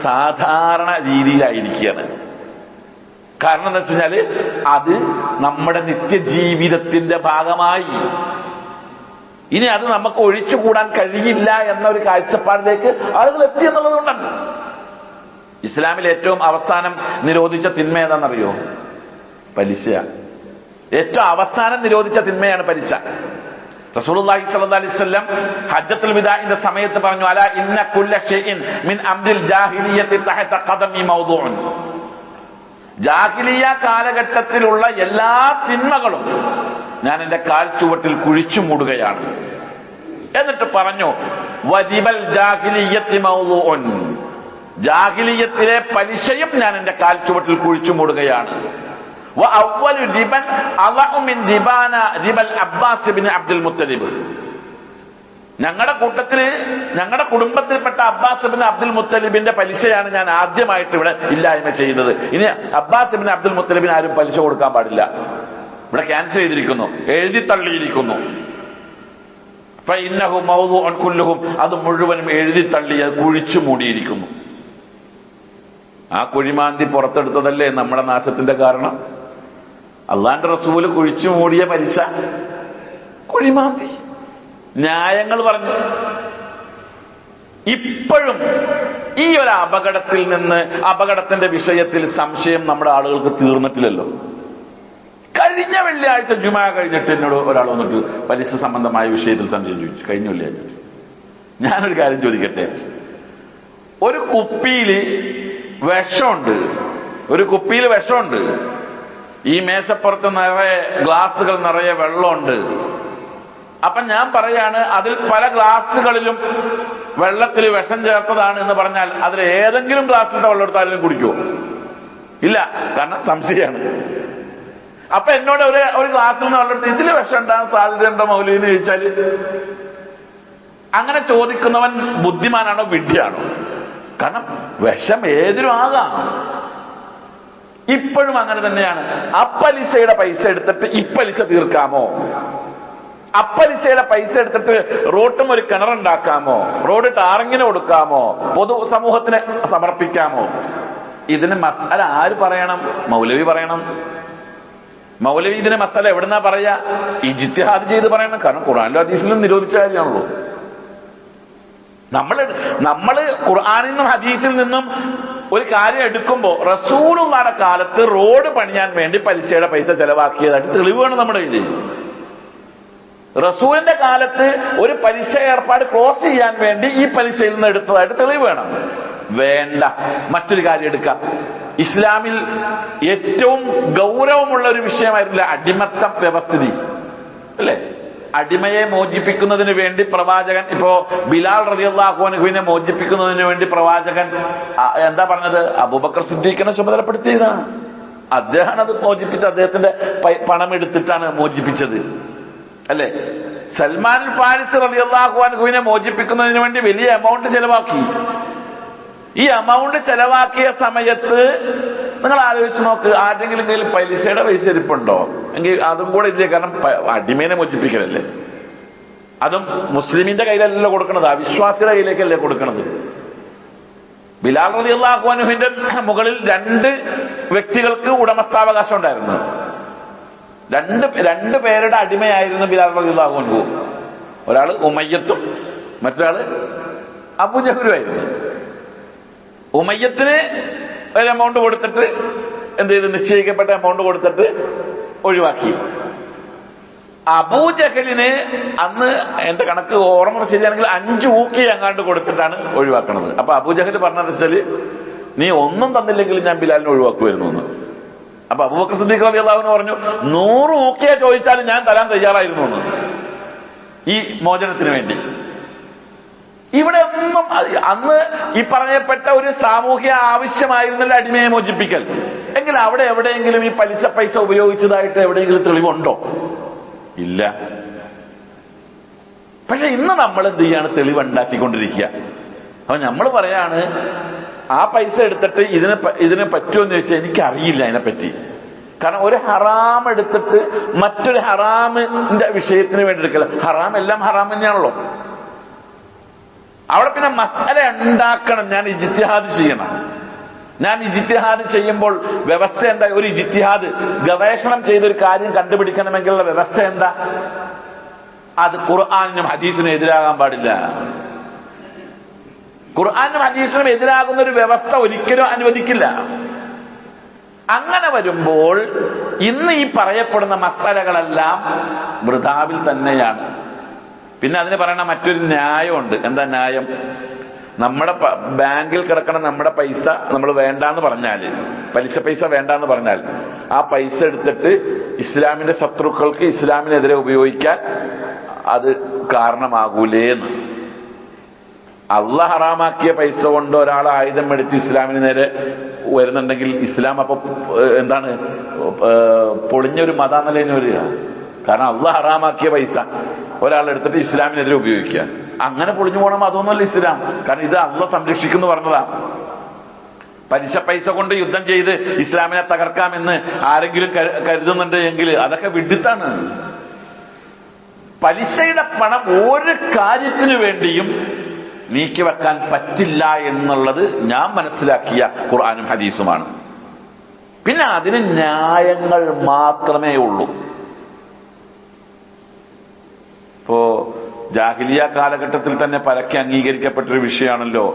സാധാരണ രീതിയിലായിരിക്കുകയാണ്. കാരണം എന്താ വെച്ച് കഴിഞ്ഞാല് അത് നമ്മുടെ നിത്യജീവിതത്തിന്റെ ഭാഗമായി. ഇനി അത് നമുക്ക് ഒഴിച്ചുകൂടാൻ കഴിയില്ല എന്ന ഒരു കാഴ്ചപ്പാടിലേക്ക് ആളുകൾ എത്തി എന്നുള്ളത് കൊണ്ടാണ്. ഇസ്ലാമിൽ ഏറ്റവും അവസാനം നിരോധിച്ച തിന്മ ഏതാണെന്നറിയോ? പലിശ. ഏറ്റവും അവസാനം നിരോധിച്ച തിന്മയാണ് പലിശ. റസൂലുള്ളാഹി സ്വല്ലല്ലാഹി അലൈഹി വസല്ലം ഹജ്ജത്തുൽ വിദാഇന്റെ സമയത്ത് പറഞ്ഞു, അലാ ഇന്ന കുല്ല ഷൈഇൻ മിൻ അംരിൽ ജാഹിലിയ്യത്തി തഹത ഖദമി മൗദൂഉൻ, ജാഹിലിയ്യ കാലഘട്ടത്തിലുള്ള എല്ലാ തിന്മകളും ഞാൻ എന്റെ കാൽ ചുവട്ടിൽ കുഴിച്ചു മൂടുകയാണ്. എന്നിട്ട് പറഞ്ഞു വദിബൽ ജാഹിലിയ്യത്തി മൗളൂഉൻ, ജാഹിലിയ്യത്തിലെ പലിശയും ഞാൻ എന്റെ കാൽ ചുവട്ടിൽ കുഴിച്ചു മൂടുകയാണ്. വ അവ്വലു റിബൻ അളഉ മിൻ റിബാന റിബൽ അബ്ബാസ് ഇബ്നു അബ്ദുൽ മുത്തലിബ്, ഞങ്ങളുടെ കൂട്ടത്തില് ഞങ്ങളുടെ കുടുംബത്തിൽപ്പെട്ട അബ്ബാസ് ഇബ്നു അബ്ദുൽ മുത്തലിബിന്റെ പലിശയാണ് ഞാൻ ആദ്യമായിട്ട് ഇവിടെ ഇല്ലായ്മ ചെയ്യുന്നത്. ഇനി അബ്ബാസ് ഇബ്നു അബ്ദുൽ മുത്തലിബിന് ആരും പലിശ കൊടുക്കാൻ പാടില്ല. ഇവിടെ ക്യാൻസൽ ചെയ്തിരിക്കുന്നു, എഴുതി തള്ളിയിരിക്കുന്നു. ഫഇന്നഹു മൗളൂഉൻ കുല്ലുഹും, അത് മുഴുവനും എഴുതി തള്ളി കുഴിച്ചു മൂടിയിരിക്കുന്നു. ആ കുഴിമാന്തി പുറത്തെടുത്തതല്ലേ നമ്മുടെ നാശത്തിന്റെ കാരണം? അള്ളാന്റെ റസൂല് കുഴിച്ചു മൂടിയ പലിശ കുഴിമാന്തി. ന്യായങ്ങൾ പറഞ്ഞു. ഇപ്പോഴും ഈ ഒരു അപകടത്തിൽ നിന്ന്, അപകടത്തിന്റെ വിഷയത്തിൽ സംശയം നമ്മുടെ ആളുകൾക്ക് തീർന്നിട്ടില്ലല്ലോ. കഴിഞ്ഞ വെള്ളിയാഴ്ച ജുമാ കഴിഞ്ഞിട്ട് എന്നോട് ഒരാൾ വന്നിട്ട് പലിശ സംബന്ധമായ വിഷയത്തിൽ സംശയം ചോദിച്ചു. കഴിഞ്ഞ വെള്ളിയാഴ്ച ഞാനൊരു കാര്യം ചോദിക്കട്ടെ. ഒരു കുപ്പിയില് വിഷമുണ്ട്, ഒരു കുപ്പിയിൽ വിഷമുണ്ട്. ഈ മേശപ്പുറത്ത് നിറയെ ഗ്ലാസുകൾ നിറയെ വെള്ളമുണ്ട്. അപ്പൊ ഞാൻ പറയാണ് അതിൽ പല ഗ്ലാസുകളിലും വെള്ളത്തിൽ വിഷം ചേർത്തതാണ് എന്ന് പറഞ്ഞാൽ അതിൽ ഏതെങ്കിലും ഗ്ലാസ്സിലത്തെ വെള്ളം എടുത്താലും കുടിക്കുമോ? ഇല്ല, കാരണം സംശയമാണ്. അപ്പൊ എന്നോട് ഒരു ഗ്ലാസ്സിൽ നിന്ന് വെള്ളം എടുത്ത് ഇതിൽ വിഷം ഉണ്ടാകാൻ സാധ്യതയുണ്ടോ മൗലവി എന്ന് ചോദിച്ചാൽ, അങ്ങനെ ചോദിക്കുന്നവൻ ബുദ്ധിമാനാണോ വിഡ്ഢിയാണോ? കാരണം വിഷം ഏതിനും ആകാം. ഇപ്പോഴും അങ്ങനെ തന്നെയാണ്. അപ്പലിശയുടെ പൈസ എടുത്തിട്ട് ഇപ്പലിശ തീർക്കാമോ? അപ്പലിശയുടെ പൈസ എടുത്തിട്ട് റോട്ടും ഒരു കിണറുണ്ടാക്കാമോ? റോഡ് ടാറിങ്ങിന് കൊടുക്കാമോ? പൊതു സമൂഹത്തിന് സമർപ്പിക്കാമോ? ഇതിന് മസാല ആര് പറയണം? മൗലവി പറയണം. മൗലവി ഇതിന് മസാല എവിടുന്നാ പറയാ? ഇജ്തിഹാദ് ചെയ്ത് പറയണം. കാരണം ഖുർആനിലും ഹദീസിലും നിരോധിച്ച കാര്യമാണല്ലോ. നമ്മള് ഖുർആനിൽ നിന്നും ഹദീസിൽ നിന്നും ഒരു കാര്യം എടുക്കുമ്പോൾ റസൂലുള്ളാഹിയുടെ കാലത്ത് റോഡ് പണിയാൻ വേണ്ടി പലിശയുടെ പൈസ ചെലവാക്കിയതായിട്ട് തെളിവാണ് നമ്മുടെ കയ്യിൽ. റസൂലിന്റെ കാലത്ത് ഒരു പലിശ ഏർപ്പാട് ക്ലോസ് ചെയ്യാൻ വേണ്ടി ഈ പലിശയിൽ നിന്ന് എടുത്തതായിട്ട് തെളിവ് വേണം. വേണ്ട, മറ്റൊരു കാര്യം എടുക്കാം. ഇസ്ലാമിൽ ഏറ്റവും ഗൗരവമുള്ള ഒരു വിഷയമായിരുന്നില്ല അടിമത്ത വ്യവസ്ഥിതി, അല്ലേ? അടിമയെ മോചിപ്പിക്കുന്നതിന് വേണ്ടി പ്രവാചകൻ, ഇപ്പോ ബിലാൽ റളിയല്ലാഹു അൻഹുവിനെ മോചിപ്പിക്കുന്നതിന് വേണ്ടി പ്രവാചകൻ എന്താ പറഞ്ഞത്? അബൂബക്കർ സിദ്ദീഖിനെ ചുമതലപ്പെടുത്തിയതാണ്. അദ്ദേഹമാണ് അത് മോചിപ്പിച്ചത്. അദ്ദേഹത്തിന്റെ പണം എടുത്തിട്ടാണ് മോചിപ്പിച്ചത്, അല്ലേ? സൽമാൻ ഫാരിസ് റളിയല്ലാഹു അൻഹുവിനെ മോചിപ്പിക്കുന്നതിന് വേണ്ടി വലിയ എമൗണ്ട് ചെലവാക്കി. ഈ എമൗണ്ട് ചെലവാക്കിയ സമയത്ത് നിങ്ങൾ ആലോചിച്ച് നോക്ക്, ആരുടെങ്കിലും കയ്യിൽ പലിശയുടെ പൈസ ഇരിപ്പുണ്ടോ? എങ്കിൽ അതും കൂടെ ഇല്ലേ. കാരണം അടിമേനെ മോചിപ്പിക്കലല്ലേ. അതും മുസ്ലിമിന്റെ കയ്യിലല്ലല്ലോ കൊടുക്കണത്, അവിശ്വാസിയുടെ കയ്യിലേക്കല്ലേ കൊടുക്കണത്. ബിലാൽ റളിയല്ലാഹു അൻഹുവിന്റെ മുകളിൽ 2 വ്യക്തികൾക്ക് ഉടമസ്ഥാവകാശം ഉണ്ടായിരുന്നു. രണ്ട് പേരുടെ അടിമയായിരുന്നു ബിലാൽ റളിയല്ലാഹു അൻഹു. ഒരാള് ഉമയ്യത്തും മറ്റൊരാള് അബൂജഹലുമായിരുന്നു. ഉമയ്യത്തിന് ഒരു എമൗണ്ട് കൊടുത്തിട്ട് എന്ത് ചെയ്തു? നിശ്ചയിക്കപ്പെട്ട എമൗണ്ട് കൊടുത്തിട്ട് ഒഴിവാക്കി. അബൂജഹലിന് അന്ന് എന്റെ കണക്ക് ഓർമ്മ ശരിയാണെങ്കിൽ 5 ഊക്കി അങ്ങാണ്ട് കൊടുത്തിട്ടാണ് ഒഴിവാക്കുന്നത്. അപ്പൊ അബൂജഹൽ പറഞ്ഞത് വെച്ചാല്, നീ ഒന്നും തന്നില്ലെങ്കിൽ ഞാൻ ബിലാലിനെ ഒഴിവാക്കുമായിരുന്നു എന്ന്. അപ്പൊ അബൂബക്കർ സിദ്ദീഖ് റളിയല്ലാഹു അൻഹു പറഞ്ഞു, 100 ഊക്കിയെ ചോദിച്ചാലും ഞാൻ തരാൻ തയ്യാറായിരുന്നു എന്ന്, ഈ മോചനത്തിന് വേണ്ടി. ഇവിടെ ഒന്നും അന്ന് ഈ പറയപ്പെട്ട ഒരു സാമൂഹ്യ ആവശ്യമായിരുന്നല്ലോ അടിമയെ മോചിപ്പിക്കൽ. എങ്കിൽ അവിടെ എവിടെയെങ്കിലും ഈ പൈസ ഉപയോഗിച്ചതായിട്ട് എവിടെയെങ്കിലും തെളിവുണ്ടോ? ഇല്ല. പക്ഷെ ഇന്ന് നമ്മൾ എന്ത് ചെയ്യാണ്? തെളിവുണ്ടാക്കിക്കൊണ്ടിരിക്കുക. അപ്പൊ നമ്മൾ പറയാണ്, ആ പൈസ എടുത്തിട്ട് ഇതിന് പറ്റുമെന്ന് ചോദിച്ചാൽ എനിക്കറിയില്ല അതിനെപ്പറ്റി. കാരണം ഒരു ഹറാം എടുത്തിട്ട് മറ്റൊരു ഹറാമിന്റെ വിഷയത്തിന് വേണ്ടി എടുക്കല. ഹറാം എല്ലാം ഹറാം തന്നെയാണല്ലോ. അവിടെ പിന്നെ മസാല ഉണ്ടാക്കണം. ഞാൻ ഇജ്തിഹാദ് ചെയ്യണം. ഞാൻ ഇജ്തിഹാദ് ചെയ്യുമ്പോൾ വ്യവസ്ഥ എന്താ? ഒരു ഇജ്തിഹാദ് ഗവേഷണം ചെയ്തൊരു കാര്യം കണ്ടുപിടിക്കണമെങ്കിലുള്ള വ്യവസ്ഥ എന്താ? അത് ഖുർആനിനും ഹദീസിനും എതിരാകാൻ പാടില്ല. ഖുർആനും ഹദീസിനും എതിരാകുന്ന ഒരു വ്യവസ്ഥ ഒരിക്കലും അനുവദിക്കില്ല. അങ്ങനെ വരുമ്പോൾ ഇന്ന് ഈ പറയപ്പെടുന്ന മസാലകളെല്ലാം വൃഥാവിൽ തന്നെയാണ്. പിന്നെ അതിന് പറയുന്ന മറ്റൊരു ന്യായമുണ്ട്. എന്താ ന്യായം? നമ്മുടെ ബാങ്കിൽ കിടക്കണ നമ്മുടെ പൈസ നമ്മൾ വേണ്ടാന്ന് പറഞ്ഞാല് പലിശ പൈസ വേണ്ടെന്ന് പറഞ്ഞാൽ ആ പൈസ എടുത്തിട്ട് ഇസ്ലാമിന്റെ ശത്രുക്കൾക്ക് ഇസ്ലാമിനെതിരെ ഉപയോഗിക്കാൻ അത് കാരണമാകൂലേന്ന്. അള്ളാഹ് ഹറാമാക്കിയ പൈസ കൊണ്ട് ഒരാൾ ആയുധം മേടിച്ച് ഇസ്ലാമിന് നേരെ വരുന്നുണ്ടെങ്കിൽ ഇസ്ലാം അപ്പൊ എന്താണ് പൊളിഞ്ഞൊരു മതാനിലയിന് വരിക. കാരണം അള്ളാഹ് ഹറാമാക്കിയ പൈസ ഒരാളെടുത്തിട്ട് ഇസ്ലാമിനെതിരെ ഉപയോഗിക്കുക, അങ്ങനെ പൊളിഞ്ഞു പോകണം അതൊന്നുമല്ല ഇസ്ലാം. കാരണം ഇത് അള്ളാഹ് സംരക്ഷിക്കുന്നു പറഞ്ഞതാ. പലിശ പൈസ കൊണ്ട് യുദ്ധം ചെയ്ത് ഇസ്ലാമിനെ തകർക്കാമെന്ന് ആരെങ്കിലും കരുതുന്നുണ്ട് എങ്കിൽ അതൊക്കെ വിഡിത്താണ്. പലിശയുടെ പണം ഒരു കാര്യത്തിനു വേണ്ടിയും നീക്കിവെക്കാൻ പറ്റില്ല എന്നുള്ളത് ഞാൻ മനസ്സിലാക്കിയ ഖുർആനും ഹദീസുമാണ്. പിന്നെ അതിന് ന്യായങ്ങൾ മാത്രമേ ഉള്ളൂ. ഇപ്പോ ജാഹിലിയ കാലഘട്ടത്തിൽ തന്നെ പരക്കെ അംഗീകരിക്കപ്പെട്ടൊരു വിഷയമാണല്ലോ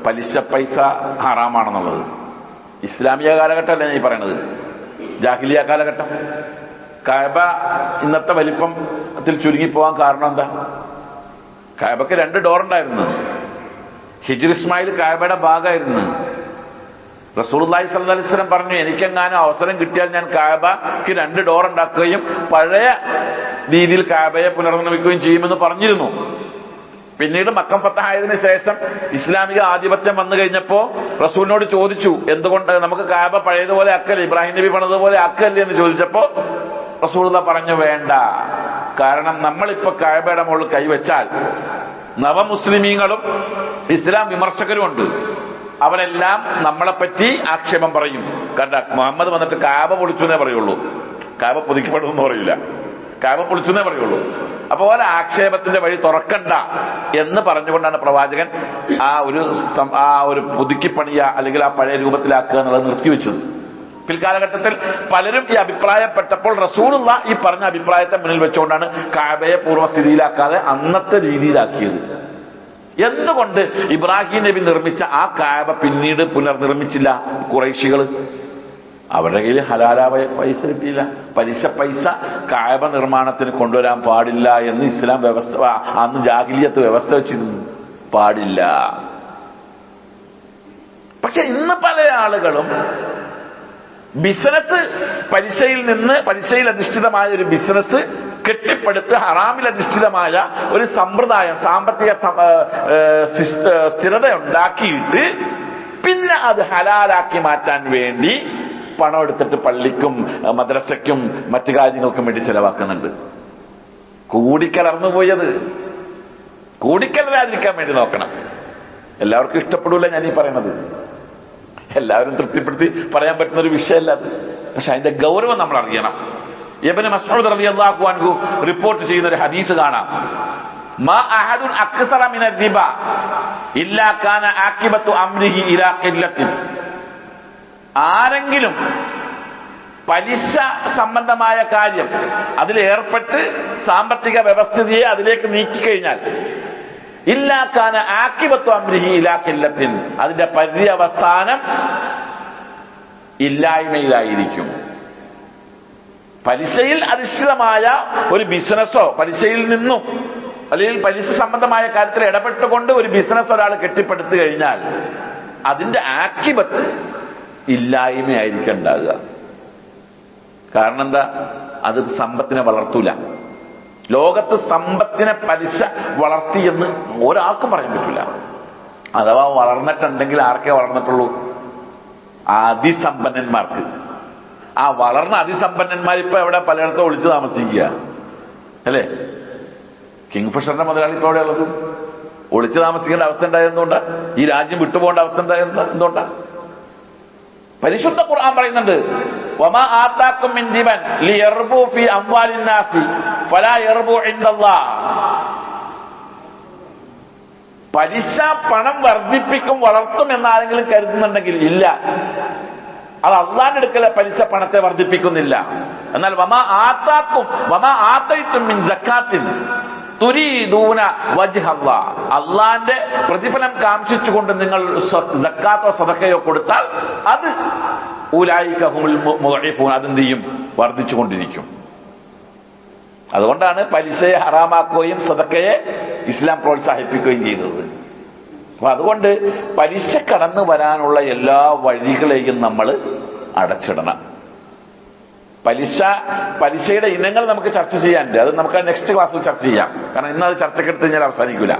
പലിശ പൈസ ഹറാമാണെന്നുള്ളത്. ഇസ്ലാമിക കാലഘട്ടമല്ല ഞാൻ ഈ പറയണത്, ജാഹിലിയ കാലഘട്ടം. കഅബ ഇന്നത്തെ വലിപ്പത്തിൽ ചുരുങ്ങിപ്പോവാൻ കാരണം എന്താ? കഅബക്ക് 2 ഡോറുണ്ടായിരുന്നു. ഹിജ്ർ ഇസ്മായിൽ കഅബയുടെ ഭാഗമായിരുന്നു. റസൂലുള്ളാഹി സ്വല്ലല്ലാഹു അലൈഹി വസല്ലം പറഞ്ഞു, എനിക്കെങ്ങാനും അവസരം കിട്ടിയാൽ ഞാൻ കഅബക്ക് 2 ഡോർ ഉണ്ടാക്കുകയും പഴയ രീതിയിൽ കഅബയെ പുനർനിർമ്മിക്കുകയും ചെയ്യുമെന്ന് പറഞ്ഞിരുന്നു. പിന്നീട് മക്കം ഫതഹായതിനു ശേഷം ഇസ്ലാമിക ആധിപത്യം വന്നു കഴിഞ്ഞപ്പോ റസൂലിനോട് ചോദിച്ചു, എന്തുകൊണ്ട് നമുക്ക് കഅബ പഴയതുപോലെ ആക്കല്ലേ, ഇബ്രാഹിം നബി പണിതുപോലെ ആക്കല്ലേ എന്ന് ചോദിച്ചപ്പോ റസൂലുള്ളാഹി പറഞ്ഞു, വേണ്ട. കാരണം നമ്മളിപ്പോ കഅബയുടെ മുകളിൽ കൈവച്ചാൽ നവമുസ്ലിമീങ്ങളും ഇസ്ലാം വിമർശകരും ഉണ്ട്, അവരെല്ലാം നമ്മളെപ്പറ്റി ആക്ഷേപം പറയും. കണ്ട, മുഹമ്മദ് വന്നിട്ട് കഅബ പൊളിച്ചു എന്നേ പറയുള്ളൂ, കഅബ പുതുക്കിപ്പെടുമെന്ന് പറയില്ല, കഅബ പൊളിച്ചു എന്നേ പറയുള്ളൂ. അപ്പൊ ഓരോ ആക്ഷേപത്തിന്റെ വഴി തുറക്കണ്ട എന്ന് പറഞ്ഞുകൊണ്ടാണ് പ്രവാചകൻ ആ ഒരു പുതുക്കിപ്പണിയ അല്ലെങ്കിൽ ആ പഴയ രൂപത്തിലാക്കുക എന്നുള്ളത് നിർത്തിവെച്ചത്. പിൽക്കാലഘട്ടത്തിൽ പലരും ഈ അഭിപ്രായപ്പെട്ടപ്പോൾ റസൂലുള്ളാഹി ഈ പറഞ്ഞ അഭിപ്രായത്തെ മുന്നിൽ വെച്ചുകൊണ്ടാണ് കഅബയെ പൂർവ്വസ്ഥിതിയിലാക്കാതെ അന്നത്തെ രീതിയിലാക്കിയത്. എന്തുകൊണ്ട് ഇബ്രാഹിം നബി നിർമ്മിച്ച ആ കഅബ പിന്നീട് പുനർനിർമ്മിച്ചില്ല ഖുറൈശികൾ? അവരുടെ കയ്യിൽ ഹലാലായ പൈസ കിട്ടിയില്ല. പലിശ പൈസ കഅബ നിർമ്മാണത്തിന് കൊണ്ടുവരാൻ പാടില്ല എന്ന് ഇസ്ലാം വ്യവസ്ഥ, അന്ന് ജാഹിലിയത്ത് വ്യവസ്ഥ വെച്ചിരുന്നു, പാടില്ല. പക്ഷെ ഇന്ന് പല ആളുകളും ബിസിനസ് പലിശയിൽ അധിഷ്ഠിതമായ ഒരു ബിസിനസ് കെട്ടിപ്പടുത്ത് ഹറാമിൽ അധിഷ്ഠിതമായ ഒരു സമ്പ്രദായം, സാമ്പത്തിക സ്ഥിരത ഉണ്ടാക്കിയിട്ട് പിന്നെ അത് ഹലാലാക്കി മാറ്റാൻ വേണ്ടി പണം എടുത്തിട്ട് പള്ളിക്കും മദ്രസയ്ക്കും മറ്റു കാര്യങ്ങൾക്കും വേണ്ടി ചെലവാക്കുന്നുണ്ട്. കൂടിക്കലർന്നുപോയത് കൂടിക്കലരാതിരിക്കാൻ വേണ്ടി നോക്കണം. എല്ലാവർക്കും ഇഷ്ടപ്പെടൂല ഞാൻ ഈ പറയണത്, എല്ലാവരും തൃപ്തിപ്പെടുത്തി പറയാൻ പറ്റുന്ന ഒരു വിഷയമല്ല അത്. പക്ഷെ അതിന്റെ ഗൗരവം നമ്മൾ അറിയണം. ഇബ്നു മസ്ഊദ് റളിയല്ലാഹു അൻഹു റിപ്പോർട്ട് ചെയ്യുന്ന ഒരു ഹദീസ് കാണാം. മാ അഹദുൻ അക്സറ മിന റിബ ഇല്ലാ കാന ആഖിബത്തു അംരിഹി ഇലാ ഖില്ലത്തിൻ. ആരെങ്കിലും പലിശ സംബന്ധമായ കാര്യം അതിൽ ഏർപ്പെട്ട് സാമ്പത്തിക വ്യവസ്ഥിതിയെ അതിലേക്ക് നീക്കിക്കഴിഞ്ഞാൽ ഇല്ലാ കാന ആഖിബത്തു അംരിഹി ഇലാ ഖില്ലത്തിൻ, അതിന്റെ പര്യവസാനം ഇല്ലായ്മയിലായിരിക്കും. പലിശയിൽ അധിഷ്ഠിതമായ ഒരു ബിസിനസ്സോ പലിശയിൽ നിന്നും അല്ലെങ്കിൽ പലിശ സംബന്ധമായ കാര്യത്തിൽ ഇടപെട്ടുകൊണ്ട് ഒരു ബിസിനസ് ഒരാൾ കെട്ടിപ്പടുത്തു കഴിഞ്ഞാൽ അതിന്റെ ആഖിബത്ത് ഇല്ലായ്മയായിരിക്കും ഉണ്ടാകുക. കാരണം എന്താ? അത് സമ്പത്തിനെ വളർത്തൂല. ലോകത്ത് സമ്പത്തിനെ പലിശ വളർത്തിയെന്ന് ഒരാൾക്കും പറയാൻ പറ്റില്ല. അഥവാ വളർന്നിട്ടുണ്ടെങ്കിൽ ആർക്കേ വളർന്നിട്ടുള്ളൂ? അതിസമ്പന്നന്മാർക്ക്. ആ വളർന്ന അതിസമ്പന്നന്മാർ ഇപ്പൊ എവിടെ? പലയിടത്തും ഒളിച്ചു താമസിക്കുക അല്ലേ? കിങ്ഫിഷറിന്റെ മുതലാളി ഇപ്പൊ എവിടെയുള്ളത്? ഒളിച്ചു താമസിക്കേണ്ട അവസ്ഥ ഉണ്ടായതുകൊണ്ടാ? ഈ രാജ്യം വിട്ടുപോകേണ്ട അവസ്ഥ ഉണ്ടായത് എന്തുകൊണ്ടാ? പരിശുദ്ധ ഖുർആൻ പറയുന്നുണ്ട്, വമാ ആതാക്കും മിൻ റിബൻ ലിയർബു ഫീ അംവാലിൻ നാസി ഫലാ യർബു ഇൻദല്ലാഹ്. പലിശ പണം വർദ്ധിപ്പിക്കും, വളർത്തും എന്നാരെങ്കിലും കരുതുന്നുണ്ടെങ്കിൽ ഇല്ല, അത് അള്ളാന്റെ അടുക്കലെ പലിശ പണത്തെ വർദ്ധിപ്പിക്കുന്നില്ല. എന്നാൽ വമാ ആതാക്കും വമാ ആതൈതും മിൻ സക്കാത്തിൻ തുരീദൂന വജ്ഹല്ലാഹ്, അള്ളാന്റെ പ്രതിഫലം കാംക്ഷിച്ചുകൊണ്ട് നിങ്ങൾ സക്കാത്തോ സദഖയോ കൊടുത്താൽ അത് ഉലൈക ഹുമുൽ മുദ്ഇഫൂൻ, അതെന്ത് ചെയ്യും? വർദ്ധിച്ചുകൊണ്ടിരിക്കും. അതുകൊണ്ടാണ് പലിശയെ ഹറാമാക്കുകയും സദഖയെ ഇസ്ലാം പ്രോത്സാഹിപ്പിക്കുകയും ചെയ്തത്. അപ്പൊ അതുകൊണ്ട് പലിശ കടന്നു വരാനുള്ള എല്ലാ വഴികളെയും നമ്മൾ അടച്ചിടണം. പലിശയുടെ ഇനങ്ങൾ നമുക്ക് ചർച്ച ചെയ്യാനുണ്ട്. അത് നമുക്ക് നെക്സ്റ്റ് ക്ലാസ്സിൽ ചർച്ച ചെയ്യാം. കാരണം ഇന്നത് ചർച്ചക്കെടുത്ത് കഴിഞ്ഞാൽ അവസാനിക്കില്ല.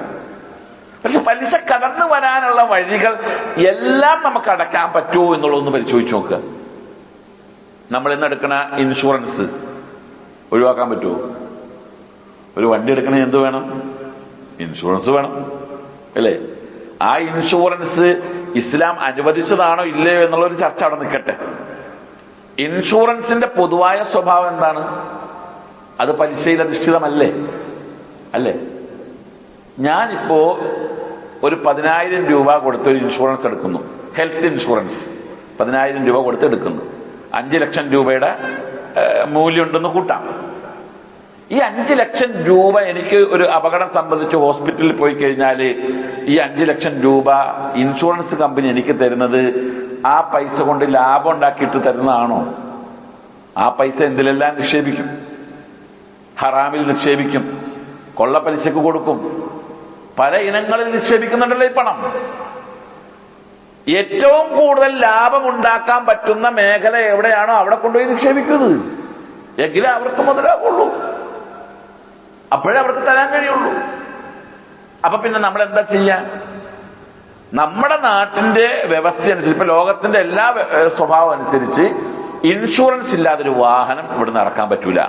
പക്ഷെ പലിശ കടന്നു വരാനുള്ള വഴികൾ എല്ലാം നമുക്ക് അടയ്ക്കാൻ പറ്റുമോ എന്നുള്ളതൊന്ന് പരിശോധിച്ച് നോക്കുക. നമ്മൾ ഇന്ന് എടുക്കുന്ന ഇൻഷുറൻസ് ഒഴിവാക്കാൻ പറ്റുമോ? ഒരു വണ്ടി എടുക്കണേ എന്ത് വേണം? ഇൻഷുറൻസ് വേണം, അല്ലേ? ആ ഇൻഷുറൻസ് ഇസ്ലാം അനുവദിച്ചതാണോ ഇല്ലയോ എന്നുള്ളൊരു ചർച്ച അവിടെ നിൽക്കട്ടെ. ഇൻഷുറൻസിന്റെ പൊതുവായ സ്വഭാവം എന്താണ്? അത് പലിശയിൽ അധിഷ്ഠിതമല്ലേ? അല്ലേ? ഞാനിപ്പോ ഒരു 10,000 രൂപ കൊടുത്ത് ഒരു ഇൻഷുറൻസ് എടുക്കുന്നു, ഹെൽത്ത് ഇൻഷുറൻസ് 10,000 രൂപ കൊടുത്ത് എടുക്കുന്നു. 5 ലക്ഷം രൂപയുടെ മൂല്യമുണ്ടെന്ന് കൂട്ടാം. ഈ 5 ലക്ഷം രൂപ എനിക്ക് ഒരു അപകടം സംബന്ധിച്ച് ഹോസ്പിറ്റലിൽ പോയി കഴിഞ്ഞാൽ ഈ 5 ലക്ഷം രൂപ ഇൻഷുറൻസ് കമ്പനി എനിക്ക് തരുന്നത് ആ പൈസ കൊണ്ട് ലാഭം ഉണ്ടാക്കിയിട്ട് തരുന്നതാണോ? ആ പൈസ എന്തിലെല്ലാം നിക്ഷേപിക്കും? ഹറാമിൽ നിക്ഷേപിക്കും, കൊള്ളപ്പലിശക്ക് കൊടുക്കും, പല ഇനങ്ങളിൽ നിക്ഷേപിക്കുന്നുണ്ടല്ലോ ഈ പണം. ഏറ്റവും കൂടുതൽ ലാഭമുണ്ടാക്കാൻ പറ്റുന്ന മേഖല എവിടെയാണോ അവിടെ കൊണ്ടുപോയി നിക്ഷേപിക്കുന്നത്. എങ്കിലേ അവർക്ക് മുതലാകുള്ളൂ, അപ്പോഴേ അവർക്ക് തരാൻ കഴിയുള്ളൂ. അപ്പൊ പിന്നെ നമ്മൾ എന്താ ചെയ്യാ? നമ്മുടെ നാട്ടിന്റെ വ്യവസ്ഥ അനുസരിച്ച്, ഇപ്പൊ ലോകത്തിന്റെ എല്ലാ സ്വഭാവം അനുസരിച്ച് ഇൻഷുറൻസ് ഇല്ലാതൊരു വാഹനം ഇവിടുന്ന് ഇറക്കാൻ പറ്റൂല.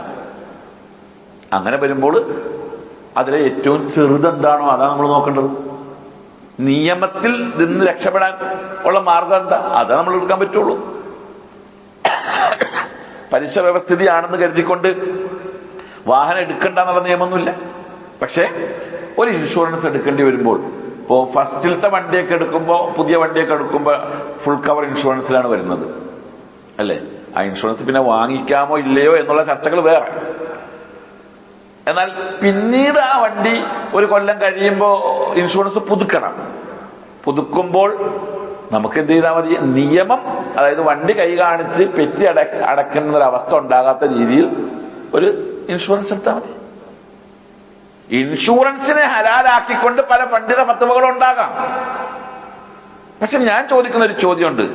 അങ്ങനെ വരുമ്പോൾ അതിലെ ഏറ്റവും ചെറുതെന്താണോ അതാണ് നമ്മൾ നോക്കേണ്ടത്. നിയമത്തിൽ നിന്ന് രക്ഷപ്പെടാൻ ഉള്ള മാർഗം എന്താ? അതാ നമ്മൾ എടുക്കാൻ പറ്റുള്ളൂ. പലിശ വ്യവസ്ഥിതിയാണെന്ന് കരുതിക്കൊണ്ട് വാഹനം എടുക്കണ്ട എന്നുള്ള നിയമമൊന്നുമില്ല. പക്ഷേ ഒരു ഇൻഷുറൻസ് എടുക്കേണ്ടി വരുമ്പോൾ, ഇപ്പോ ഫസ്റ്റിലത്തെ വണ്ടിയൊക്കെ എടുക്കുമ്പോൾ, പുതിയ വണ്ടിയൊക്കെ എടുക്കുമ്പോൾ ഫുൾ കവർ ഇൻഷുറൻസിലാണ് വരുന്നത്, അല്ലേ? ആ ഇൻഷുറൻസ് പിന്നെ വാങ്ങിക്കാമോ ഇല്ലയോ എന്നുള്ള ചർച്ചകൾ വേറെ. എന്നാൽ പിന്നീട് ആ വണ്ടി ഒരു കൊല്ലം കഴിയുമ്പോൾ ഇൻഷുറൻസ് പുതുക്കണം. പുതുക്കുമ്പോൾ നമുക്ക് എന്ത് ചെയ്താൽ മതി? നിയമം, അതായത് വണ്ടി കൈ കാണിച്ച് പെറ്റി അടയ്ക്കുന്ന ഒരവസ്ഥ ഉണ്ടാകാത്ത രീതിയിൽ ഒരു ഇൻഷുറൻസ് എടുത്താൽ മതി. ഇൻഷുറൻസിനെ ഹലാലാക്കിക്കൊണ്ട് പല പണ്ഡിത ഫത്വകളും ഉണ്ടാകാം. പക്ഷെ ഞാൻ ചോദിക്കുന്ന ഒരു ചോദ്യമുണ്ട്.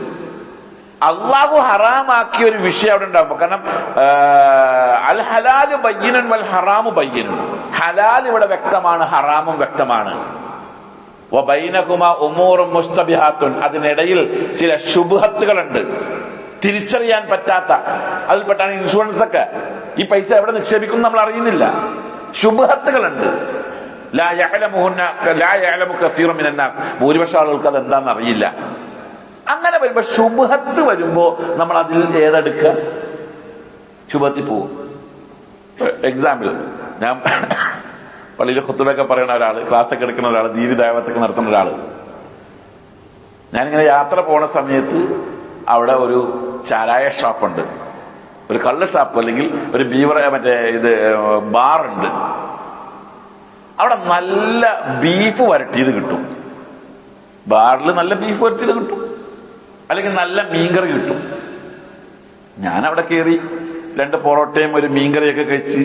അള്ളാഹു ഹറാമാക്കിയ ഒരു വിഷയം അവിടെ ഉണ്ടാകുമ്പോൾ, കാരണം അൽ ഹലാല് ബയ്യിനുൻ വൽ ഹറാമു ബയ്യിനുൻ, ഹലാൽ ഇവിടെ വ്യക്തമാണ്, ഹറാമും വ്യക്തമാണ്. വബൈനഹുമാ ഉമൂറുൻ മുസ്തബിഹാത്തുൻ, അതിനിടയിൽ ചില ശുബ്ഹത്തുകളുണ്ട്, തിരിച്ചറിയാൻ പറ്റാത്ത. അതിൽപ്പെട്ടാണ് ഇൻഷുറൻസ് ഒക്കെ. ഈ പൈസ എവിടെ നിക്ഷേപിക്കും നമ്മൾ അറിയുന്നില്ല, ശുബ്ഹത്തുകളുണ്ട്. ലാ യഅലമു കസീറുൻ മിനന്നാസ്, ഭൂരിപക്ഷം ആളുകൾക്ക് അതെന്താണെന്ന് അറിയില്ല. അങ്ങനെ വരുമ്പോ ശുബ്ഹത്ത് വരുമ്പോ നമ്മൾ അതിൽ ഏതെടുക്കുക? ശുബ്ഹത്തിൽ പോകും. എക്സാമ്പിൾ, ഞാൻ പള്ളിയിൽ ഖുത്ബയൊക്കെ പറയുന്ന ഒരാള്, ക്ലാസ്സൊക്കെ എടുക്കുന്ന ഒരാള്, ദീനി ദഅവത്തൊക്കെ നടത്തുന്ന ഒരാള്, ഞാനിങ്ങനെ യാത്ര പോണ സമയത്ത് അവിടെ ഒരു ചാരായ ഷാപ്പുണ്ട്, ഒരു കള്ള് ഷാപ്പ്, അല്ലെങ്കിൽ ഒരു ബാറുണ്ട്. അവിടെ നല്ല ബീഫ് വരട്ടിയത് കിട്ടും. ബാറിൽ നല്ല ബീഫ് വരട്ടിയത് കിട്ടും, അല്ലെങ്കിൽ നല്ല മീൻകറി കിട്ടും. ഞാനവിടെ കയറി 2 പൊറോട്ടയും ഒരു മീൻകറിയൊക്കെ കഴിച്ച്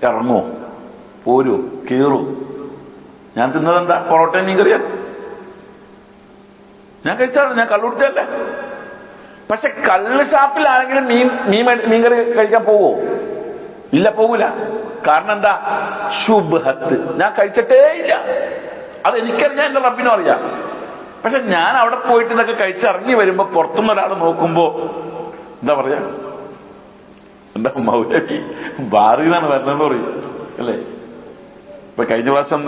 ഇറങ്ങുമോ, പോരോ, കയറൂ? ഞാൻ തിന്നതെന്താ? പൊറോട്ടയും മീൻകറിയാണ്. ഞാൻ കഴിച്ചാണ്, ഞാൻ കള്ളുടിച്ചല്ല. പക്ഷെ കള്ള് ഷാപ്പിലാണെങ്കിലും മീൻകറി കഴിക്കാൻ പോവോ? ഇല്ല, പോകൂല. കാരണം എന്താ? ശുബ്ഹത്ത്. ഞാൻ കഴിച്ചിട്ടേ ഇല്ല. അത് എനിക്കറിയാം, എന്റെ റബ്ബിനും അറിയാം. പക്ഷെ ഞാൻ അവിടെ പോയിട്ട് ഇതൊക്കെ കഴിച്ചിറങ്ങി വരുമ്പോ പുറത്തുനിന്ന് ഒരാൾ നോക്കുമ്പോ എന്താ പറയാ, എന്താ മൗലവി ബാറിന്നാണ് വരുന്നതെന്ന് പറയും, അല്ലേ? ഇപ്പൊ കഴിഞ്ഞ പ്രാവശ്യം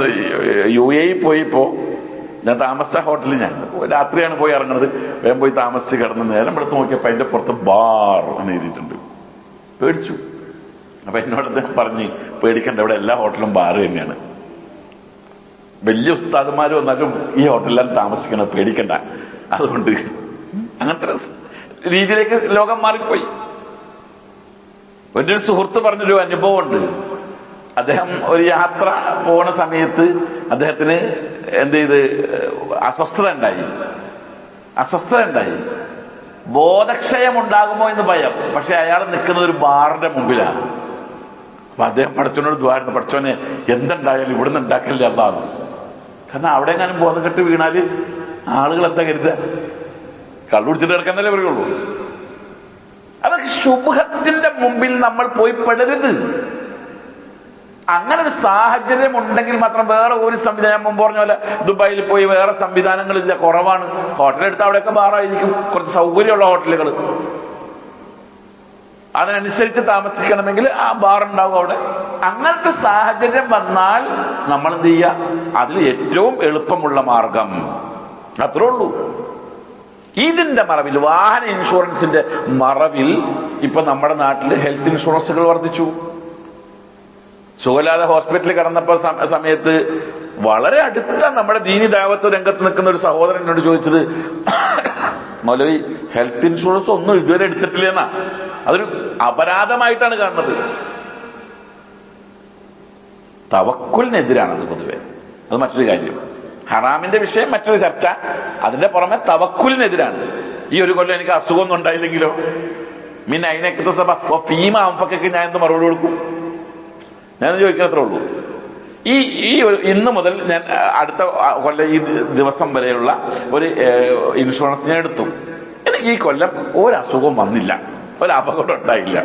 UAE പോയിപ്പോ ഞാൻ താമസിച്ച ഹോട്ടലിൽ, ഞാൻ രാത്രിയാണ് പോയി ഇറങ്ങുന്നത്, വേഗം പോയി താമസിച്ച് കിടന്ന് നേരം എടുത്ത് നോക്കിയപ്പോ അതിന്റെ പുറത്ത് ബാർ എന്ന് എഴുതിയിട്ടുണ്ട്. പേടിച്ചു. അപ്പൊ എന്നോട് അദ്ദേഹം പറഞ്ഞ്, പേടിക്കണ്ട, ഇവിടെ എല്ലാ ഹോട്ടലും ബാർ തന്നെയാണ്. വലിയ ഉസ്താദുമാര് വന്നാലും ഈ ഹോട്ടലിലാണ് താമസിക്കണം, പേടിക്കണ്ട. അതുകൊണ്ട് അങ്ങനത്തെ രീതിയിലേക്ക് ലോകം മാറിപ്പോയി. ഒരു സുഹൃത്ത് പറഞ്ഞൊരു അനുഭവമുണ്ട്. അദ്ദേഹം ഒരു യാത്ര പോണ സമയത്ത് അദ്ദേഹത്തിന് എന്ത് ചെയ്ത് അസ്വസ്ഥത ഉണ്ടായി. ബോധക്ഷയമുണ്ടാകുമോ എന്ന് ഭയം. പക്ഷെ അയാൾ നിൽക്കുന്നത് ഒരു ബാറിന്റെ മുമ്പിലാണ്. അപ്പൊ അദ്ദേഹം പടച്ചവനോട് ദ്വാരുന്നു, പടച്ചവനെ എന്തുണ്ടായാലും ഇവിടുന്ന് ഉണ്ടാക്കില്ല അതാണ്. കാരണം അവിടെ എങ്ങാനും ബോധം കെട്ട് വീണാല് ആളുകൾ എന്താ കരുതുക? കള്ളുടിച്ചിട്ട് കിടക്കുന്നല്ലേ പറയുള്ളൂ. ശുബ്ഹത്തിന്റെ മുമ്പിൽ നമ്മൾ പോയി പെടരുത്. അങ്ങനെ ഒരു സാഹചര്യം ഉണ്ടെങ്കിൽ മാത്രം വേറെ ഒരു സംവിധാനം, ഞാൻ മുമ്പ് പറഞ്ഞ പോലെ ദുബായിൽ പോയി വേറെ സംവിധാനങ്ങളില്ല, കുറവാണ്. ഹോട്ടലെടുത്ത് അവിടെയൊക്കെ ബാറായിരിക്കും, കുറച്ച് സൗകര്യമുള്ള ഹോട്ടലുകൾ. അതിനനുസരിച്ച് താമസിക്കണമെങ്കിൽ ആ ബാറുണ്ടാവും അവിടെ. അങ്ങനത്തെ സാഹചര്യം വന്നാൽ നമ്മൾ എന്ത് ചെയ്യുക? അതിൽ ഏറ്റവും എളുപ്പമുള്ള മാർഗം അത്രേ ഉള്ളൂ. ഇതിന്റെ മറവിൽ, വാഹന ഇൻഷുറൻസിന്റെ മറവിൽ ഇപ്പൊ നമ്മുടെ നാട്ടിൽ ഹെൽത്ത് ഇൻഷുറൻസുകൾ വർദ്ധിച്ചു. സുഖമില്ലാതെ ഹോസ്പിറ്റലിൽ കിടന്നപ്പോ സമയത്ത് വളരെ അടുത്ത നമ്മുടെ ദീനി ദാവത്ത് രംഗത്ത് നിൽക്കുന്ന ഒരു സഹോദരൻ എന്നോട് ചോദിച്ചത്, മൗലവി ഹെൽത്ത് ഇൻഷുറൻസ് ഒന്നും ഇതുവരെ എടുത്തിട്ടില്ലെന്നാ. അതൊരു അപരാധമായിട്ടാണ് കാണുന്നത്. തവക്കുലിനെതിരാണത് പൊതുവെ. അത് മറ്റൊരു കാര്യം. ഹറാമിന്റെ വിഷയം മറ്റൊരു ചർച്ച. അതിന്റെ പുറമെ തവക്കുലിനെതിരാണ്. ഈ ഒരു കൊല്ലം എനിക്ക് അസുഖമൊന്നും ഉണ്ടായില്ലെങ്കിലോ, പിന്നെ അതിനൊക്കെ സഭ ഫീമ അമ്പക്കൊക്കെ ഞാൻ എന്ത് മറുപടി കൊടുക്കും? ഞാനത് ചോദിക്കുന്നത്രേ ഉള്ളൂ. ഇന്ന് മുതൽ ഞാൻ അടുത്ത കൊല്ലം ഈ ദിവസം വരെയുള്ള ഒരു ഇൻഷുറൻസ് ഞാൻ എടുത്തു. എനിക്ക് ഈ കൊല്ലം ഒരസുഖവും വന്നില്ല, ഒരപകടം ഉണ്ടായില്ല.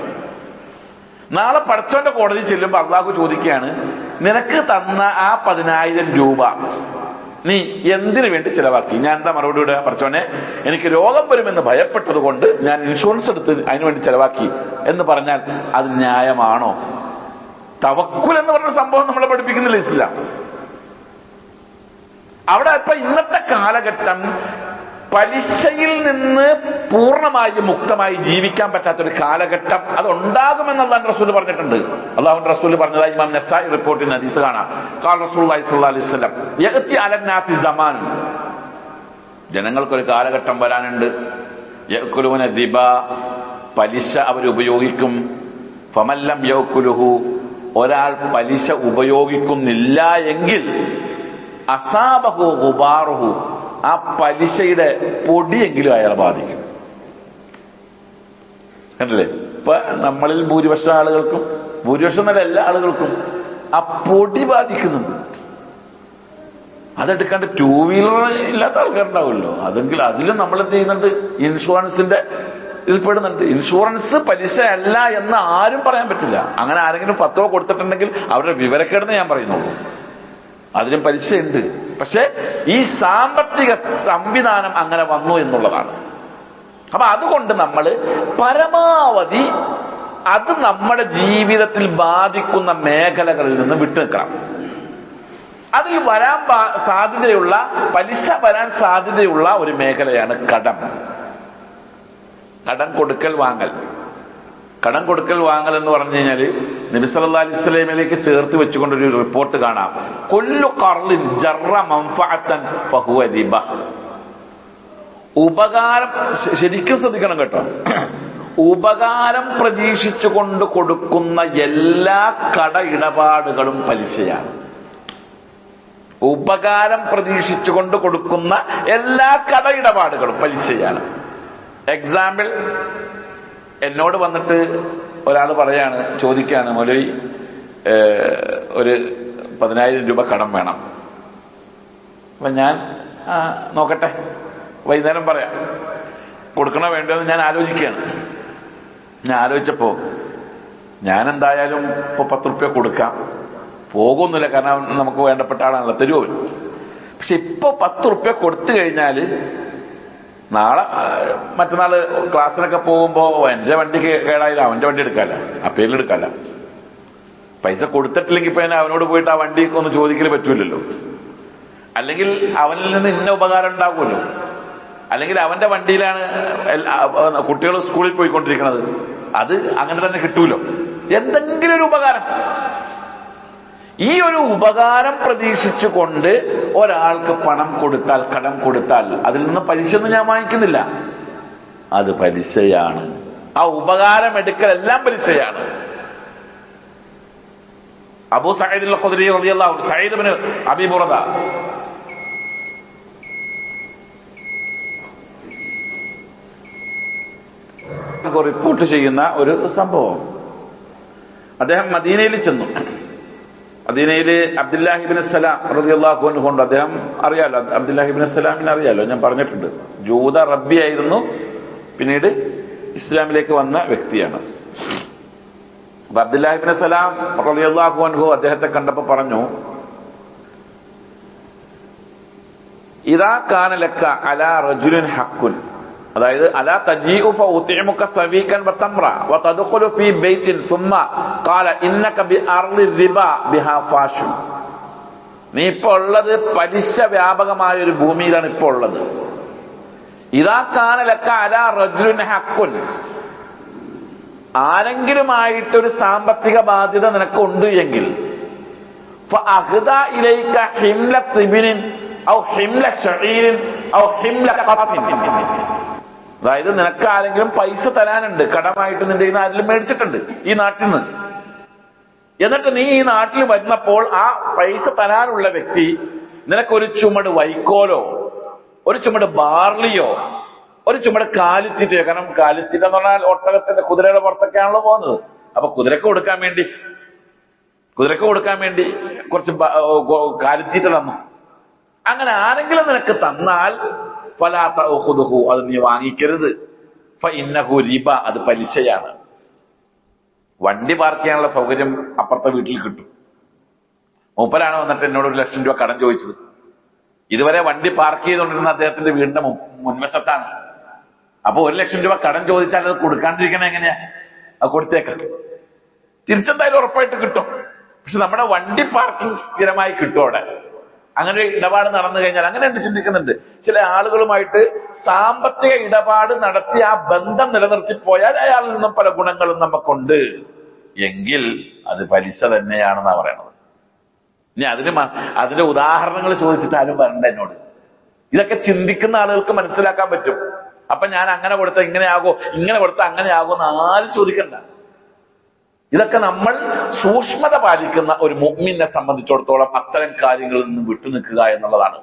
നാളെ പടച്ചോന്റെ കോടതി ചെല്ലുമ്പോൾ അള്ളാഹു ചോദിക്കുകയാണ്, നിനക്ക് തന്ന ആ 10,000 രൂപ നീ എന്തിനു വേണ്ടി ചെലവാക്കി? ഞാൻ എന്താ മറുപടി വിടുക? പടച്ചോനെ, എനിക്ക് രോഗം വരുമെന്ന് ഭയപ്പെട്ടത് കൊണ്ട് ഞാൻ ഇൻഷുറൻസ് എടുത്ത് അതിനുവേണ്ടി ചെലവാക്കി എന്ന് പറഞ്ഞാൽ അത് ന്യായമാണോ? തവക്കുൽ എന്ന് പറഞ്ഞ സംഭവം നമ്മളെ പഠിപ്പിക്കുന്നില്ല ഇസ്ലാം. അവിടെ ഇപ്പൊ ഇന്നത്തെ കാലഘട്ടം പലിശയിൽ നിന്ന് പൂർണ്ണമായി മുക്തമായി ജീവിക്കാൻ പറ്റാത്തൊരു കാലഘട്ടം അതുണ്ടാകുമെന്ന് അല്ലാഹു റസൂൽ പറഞ്ഞിട്ടുണ്ട്. അല്ലാഹുവിന്റെ റസൂൽ പറഞ്ഞതായി ഇമാം നസായി റിപ്പോർട്ടിന് ഹദീസ് കാണാം. ഖാല റസൂലുള്ളാഹി സ്വല്ലല്ലാഹു അലൈഹി വസല്ലം, യഅതി അലന്നാസി സമാൻ, ജനങ്ങൾക്കൊരു കാലഘട്ടം വരാനുണ്ട്. യഅകുലൂന റിബ, പലിശ അവർ ഉപയോഗിക്കും. ഫമല്ലം യഅകുലുഹു, ഒരാൾ പലിശ ഉപയോഗിക്കുന്നില്ല എങ്കിൽ അസാബഹു ഗുബാറുഹു, ആ പലിശയുടെ പൊടിയെങ്കിലും അയാളെ ബാധിക്കും. കണ്ടില്ലേ? ഇപ്പൊ നമ്മളിൽ ഭൂരിപക്ഷം ആളുകൾക്കും, ഭൂരിപക്ഷം എന്നല്ല എല്ലാ ആളുകൾക്കും ആ പൊടി ബാധിക്കുന്നുണ്ട്. അതെടുക്കാണ്ട് 2 വീലർ ഇല്ലാത്ത ആൾക്കാരുണ്ടാവുമല്ലോ, അതെങ്കിൽ അതിലും നമ്മൾ എന്ത് ചെയ്യുന്നുണ്ട്? ഇൻഷുറൻസിന്റെ ഇതിൽപ്പെടുന്നുണ്ട്. ഇൻഷുറൻസ് പലിശ അല്ല എന്ന് ആരും പറയാൻ പറ്റില്ല. അങ്ങനെ ആരെങ്കിലും ഫത്വ കൊടുത്തിട്ടുണ്ടെങ്കിൽ അവരുടെ വിവരക്കേടെന്ന് ഞാൻ പറയുന്നുള്ളൂ. അതിലും പലിശയുണ്ട്. പക്ഷെ ഈ സാമ്പത്തിക സംവിധാനം അങ്ങനെ വന്നു എന്നുള്ളതാണ്. അപ്പൊ അതുകൊണ്ട് നമ്മൾ പരമാവധി അത് നമ്മുടെ ജീവിതത്തിൽ ബാധിക്കുന്ന മേഖലകളിൽ നിന്ന് വിട്ടുനിൽക്കണം. അതിൽ വരാൻ സാധ്യതയുള്ള, പലിശ വരാൻ സാധ്യതയുള്ള ഒരു മേഖലയാണ് കടം. കടം കൊടുക്കൽ വാങ്ങൽ. കടം കൊടുക്കൽ വാങ്ങൽ എന്ന് പറഞ്ഞു കഴിഞ്ഞാൽ നബി സല്ലല്ലാഹു അലൈഹി വസല്ലമയിലേക്ക് ചേർത്ത് വെച്ചുകൊണ്ടൊരു റിപ്പോർട്ട് കാണാം. കുല്ലു ഖർളിൻ ജറ മൻഫഅതൻ ഫഹുവ റിബ. ഉപകാരം, ശരിക്കും ശ്രദ്ധിക്കണം കേട്ടോ, ഉപകാരം പ്രതീക്ഷിച്ചുകൊണ്ട് കൊടുക്കുന്ന എല്ലാ കട ഇടപാടുകളും പലിശയാണ്. ഉപകാരം പ്രതീക്ഷിച്ചുകൊണ്ട് കൊടുക്കുന്ന എല്ലാ കട ഇടപാടുകളും പലിശയാണ്. എക്സാമ്പിൾ, എന്നോട് വന്നിട്ട് ഒരാൾ പറയാണ്, ചോദിക്കുകയാണ്, മൗലവി ഒരു 10,000 രൂപ കടം വേണം. അപ്പൊ ഞാൻ നോക്കട്ടെ, വൈകുന്നേരം പറയാം, കൊടുക്കണോ വേണ്ടതെന്ന് ഞാൻ ആലോചിക്കുകയാണ്. ഞാൻ ആലോചിച്ചപ്പോ ഞാൻ എന്തായാലും ഇപ്പൊ 10 റുപ്യ കൊടുക്കാം, പോകുന്നില്ല, കാരണം നമുക്ക് വേണ്ടപ്പെട്ട ആളാണല്ലോ, തരുമോ. പക്ഷെ ഇപ്പൊ 10 റുപ്യ കൊടുത്തു കഴിഞ്ഞാല് നാളെ മറ്റന്നാള് ക്ലാസ്സിനൊക്കെ പോകുമ്പോ എന്റെ വണ്ടി കേടായില്ല, അവന്റെ വണ്ടി എടുക്കാല്ല, ആ പേരിലെടുക്കാല്ല. പൈസ കൊടുത്തിട്ടില്ലെങ്കിൽ ഇപ്പൊ അവനോട് പോയിട്ട് ആ വണ്ടി ഒന്ന് ചോദിക്കല് പറ്റൂലല്ലോ. അല്ലെങ്കിൽ അവനിൽ നിന്ന് ഇന്ന ഉപകാരം ഉണ്ടാകുമല്ലോ. അല്ലെങ്കിൽ അവന്റെ വണ്ടിയിലാണ് കുട്ടികൾ സ്കൂളിൽ പോയിക്കൊണ്ടിരിക്കുന്നത്, അത് അങ്ങനെ തന്നെ കിട്ടൂലോ. എന്തെങ്കിലും ഒരു ഉപകാരം, ഈ ഒരു ഉപകാരം പ്രതീക്ഷിച്ചുകൊണ്ട് ഒരാൾക്ക് പണം കൊടുത്താൽ, കടം കൊടുത്താൽ, അതിൽ നിന്ന് പലിശ ഒന്നും ഞാൻ വാങ്ങിക്കുന്നില്ല, അത് പലിശയാണ്. ആ ഉപകാരം എടുക്കലെല്ലാം പലിശയാണ്. അബൂ സഈദ് അൽ-ഖുദരി റളിയല്ലാഹു അൻഹു, സഈദ് ഇബ്നു അബീ ബുർദ, റിപ്പോർട്ട് ചെയ്യുന്ന ഒരു സംഭവം. അദ്ദേഹം മദീനയിൽ ചെന്നു. മദീനയിൽ അബ്ദുല്ലാഹി ഇബ്നു സലാം റളിയല്ലാഹു അൻഹു കൊണ്ട്, അദ്ദേഹം അറിയാലോ, അബ്ദുല്ലാഹി ഇബ്നു സലാമിനെ അറിയാലോ, ഞാൻ പറഞ്ഞിട്ടുണ്ട്. ജൂത റബ്ബി ആയിരുന്നു, പിന്നീട് ഇസ്ലാമിലേക്ക് വന്ന വ്യക്തിയാണ്. അപ്പൊ അബ്ദുല്ലാഹി ഇബ്നു സലാം റളിയല്ലാഹു അൻഹു അദ്ദേഹത്തെ കണ്ടപ്പോ പറഞ്ഞു, ഇദാ കാന ലക അലാ റജുലിൻ ഹഖ്കുൻ, അതായത് അലാ തജീഉ ഫഉതിമുക സവീകൻ വതംറ വതദ്ഖുലു ഫീ ബൈത്തിൻ സുമ്മ ഖാല ഇന്നക ബിഅർളി റിബാ ബിഹാ ഫാഷു. നീ ഇപ്പൊ ഉള്ളത് പലിശ വ്യാപകമായ ഒരു ഭൂമിയിലാണ് ഇപ്പൊ ഉള്ളത്. ഇദാ കാന ലക അലാ റജുലിൻ ഹഖ്കുൻ, ആരെങ്കിലുമായിട്ടൊരു സാമ്പത്തിക ബാധ്യത നിനക്കുണ്ട് എങ്കിൽ ഫഅഖ്ദാ ഇലൈക ഹിംല തിബിനിൻ ഔ ഹിംല ശഈരിൻ ഔ ഹിംല ഖത്ൻ, അതായത് നിനക്ക് ആരെങ്കിലും പൈസ തരാനുണ്ട്, കടമായിട്ട് നിന്റെ ഈ നാട്ടിൽ മേടിച്ചിട്ടുണ്ട് ഈ നാട്ടിൽ നിന്ന്. എന്നിട്ട് നീ ഈ നാട്ടിൽ വരുന്നപ്പോൾ ആ പൈസ തരാനുള്ള വ്യക്തി നിനക്കൊരു ചുമട് വൈക്കോലോ ഒരു ചുമട് ബാർലിയോ ഒരു ചുമട് കാലിത്തീറ്റയോ, കാരണം കാലിത്തീറ്റ എന്ന് പറഞ്ഞാൽ ഒട്ടകത്തിന്റെ കുതിരയുടെ പുറത്തൊക്കെയാണല്ലോ പോകുന്നത്. അപ്പൊ കുതിരക്ക് കൊടുക്കാൻ വേണ്ടി കുറച്ച് കാലിത്തീറ്റ തന്നു. അങ്ങനെ ആരെങ്കിലും നിനക്ക് തന്നാൽ ഫലാ തഅഖുദുഹു, അത് നീ വാങ്ങിക്കരുത്. ഫഇന്നഹു റിബ, അത് പലിശയാണ്. വണ്ടി പാർക്ക് ചെയ്യാനുള്ള സൗകര്യം അപ്പുറത്തെ വീട്ടിൽ കിട്ടും. മൂപ്പരാണ് വന്നിട്ട് എന്നോട് 1,00,000 രൂപ കടം ചോദിച്ചത്. ഇതുവരെ വണ്ടി പാർക്ക് ചെയ്തുകൊണ്ടിരുന്ന അദ്ദേഹത്തിന്റെ വീടിന്റെ മുൻവശത്താണ്. അപ്പൊ 1,00,000 രൂപ കടം ചോദിച്ചാൽ അത് കൊടുക്കാണ്ടിരിക്കണ എങ്ങനെയാ? അത് കൊടുത്തേക്കാം, തിരിച്ചെന്തായാലും ഉറപ്പായിട്ട് കിട്ടും. പക്ഷെ നമ്മുടെ വണ്ടി പാർക്കിംഗ് സ്ഥിരമായി കിട്ടും അവിടെ. അങ്ങനെ ഒരു ഇടപാട് നടന്നു കഴിഞ്ഞാൽ, അങ്ങനെ ഉണ്ട് ചിന്തിക്കുന്നുണ്ട്. ചില ആളുകളുമായിട്ട് സാമ്പത്തിക ഇടപാട് നടത്തി ആ ബന്ധം നിലനിർത്തിപ്പോയാൽ അയാളിൽ നിന്നും പല ഗുണങ്ങളും നമുക്കുണ്ട് എങ്കിൽ അത് പലിശ തന്നെയാണെന്നാ പറയണത്. ഇനി അതിന്റെ ഉദാഹരണങ്ങൾ ചോദിച്ചിട്ട് ആരും വരണ്ട എന്നോട്. ഇതൊക്കെ ചിന്തിക്കുന്ന ആളുകൾക്ക് മനസ്സിലാക്കാൻ പറ്റും. അപ്പൊ ഞാൻ അങ്ങനെ കൊടുത്ത ഇങ്ങനെയാകോ, ഇങ്ങനെ കൊടുത്ത അങ്ങനെയാകോ എന്ന് ആരും ചോദിക്കണ്ട. ഇതൊക്കെ നമ്മൾ സൂക്ഷ്മത പാലിക്കുന്ന ഒരു മുഅ്മിനെ സംബന്ധിച്ചിടത്തോളം അത്തരം കാര്യങ്ങളിൽ നിന്ന് വിട്ടുനിൽക്കുക എന്നുള്ളതാണ്.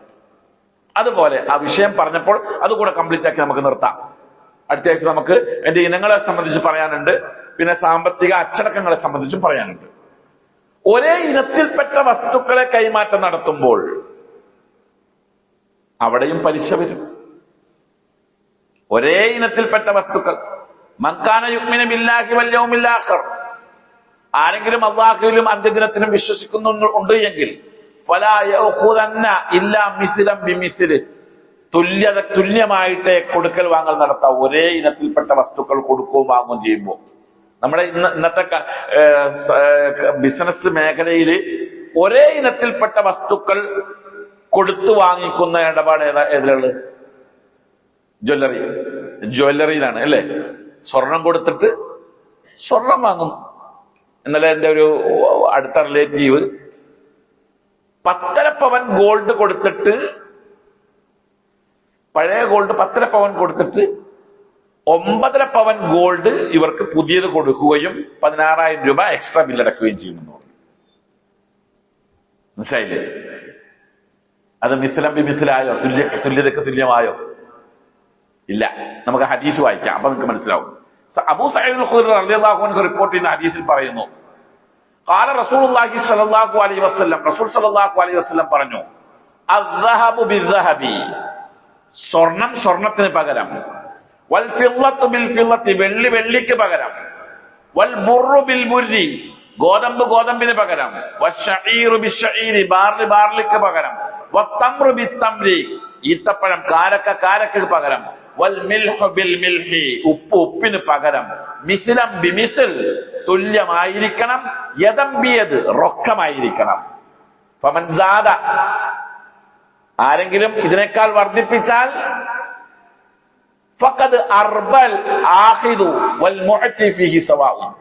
അതുപോലെ ആ വിഷയം പറഞ്ഞപ്പോൾ അതുകൂടെ കംപ്ലീറ്റ് ആക്കി നമുക്ക് നിർത്താം. അടുത്ത ആഴ്ച നമുക്ക് എന്റെ ഇനങ്ങളെ സംബന്ധിച്ച് പറയാനുണ്ട്, പിന്നെ സാമ്പത്തിക അച്ചടക്കങ്ങളെ സംബന്ധിച്ചും പറയാനുണ്ട്. ഒരേ ഇനത്തിൽപ്പെട്ട വസ്തുക്കളെ കൈമാറ്റം നടത്തുമ്പോൾ അവിടെയും പലിശ വരും. ഒരേ ഇനത്തിൽപ്പെട്ട വസ്തുക്കൾ, മൻകാന യുഅ്മിനു ബില്ലാഹി വൽ യൗമിൽ ആഖിർ, ആരെങ്കിലും അല്ലാഹുവിലും അന്ത്യദിനത്തിലും വിശ്വസിക്കുന്നുണ്ട് എങ്കിൽ ഫലാ യഖുദന്ന ഇല്ലാ മിസ്ലൻ ബിമിസ്ലി, തുല്യമായിട്ട് കൊടുക്കൽ വാങ്ങൽ നടത്താം. ഒരേ ഇനത്തിൽപ്പെട്ട വസ്തുക്കൾ കൊടുക്കുകയും വാങ്ങുകയും ചെയ്യുമ്പോൾ നമ്മുടെ ഇന്നത്തെ ബിസിനസ് മേഖലയിൽ ഒരേ ഇനത്തിൽപ്പെട്ട വസ്തുക്കൾ കൊടുത്തു വാങ്ങിക്കുന്ന ഇടപാട് ഏതിലുള്ളത്? ജ്വല്ലറിയിലാണ് അല്ലേ? സ്വർണം കൊടുത്തിട്ട് സ്വർണം വാങ്ങുന്നു. ഇന്നലെ എന്റെ ഒരു അടുത്ത റിലേറ്റീവ് 10.5 പവൻ ഗോൾഡ് കൊടുത്തിട്ട്, പഴയ ഗോൾഡ് 10.5 പവൻ കൊടുത്തിട്ട് 9.5 പവൻ ഗോൾഡ് ഇവർക്ക് പുതിയത് കൊടുക്കുകയും 16,000 രൂപ എക്സ്ട്രാ ബില്ലടക്കുകയും ചെയ്യുമെന്ന് പറഞ്ഞു. മനസ്സിലായില്ലേ? അത് മിസ്ലം ബി മിസ്ലായോ? തുല്യതയ്ക്ക് തുല്യമായോ? ഇല്ല. നമുക്ക് ഹദീസ് വായിക്കാം, അപ്പൊ നിങ്ങൾക്ക് മനസ്സിലാവും. അബൂ സഈദ് ഖുദരി റളിയല്ലാഹു അൻഹു റിപ്പോർട്ട് ചെയ്യുന്ന ഹദീസിൽ പറയുന്നു, ഖാല റസൂലുള്ളാഹി സ്വല്ലല്ലാഹു അലൈഹി വസല്ലം, റസൂൽ സ്വല്ലല്ലാഹു അലൈഹി വസല്ലം പറഞ്ഞു, അസ്സഹബു ബിസ്സഹബി, സ്വർണം സ്വർണത്തിന് പകരം, വൽ ഫില്ലത്തു ബിൽ ഫില്ലത്തി, വെള്ളി വെള്ളിക്ക് പകരം, വൽ ബുർറു ബിൽ ബുർരി, ഗോതമ്പ് ഗോതമ്പിന് പകരം, വശഈറു ബിശ്ശഈരി, ബാർലി ബാർലിക്ക് പകരം, വത്തംറു ബിത്തംരി, ഈത്തപ്പഴം കാരക്ക കാരക്കക്ക് പകരം, വൽ മിൽഹു ബിൽ മിൽഹി, ഉപ്പ് ഉപ്പിന് പകരം, മിസ്ലം ബിമിസ്ൽ, തുല്യമായിരിക്കണം, യദം ബിയദ്, റൊക്കമായിരിക്കണം. ഫമൻ സാദ, ആരെങ്കിലും ഇതിനേക്കാൾ വർദ്ധിപ്പിച്ചാൽ, ഫഖദ് അർബൽ ആഖിദു വൽ മുഅതി ഫീഹി സവാഉൻ,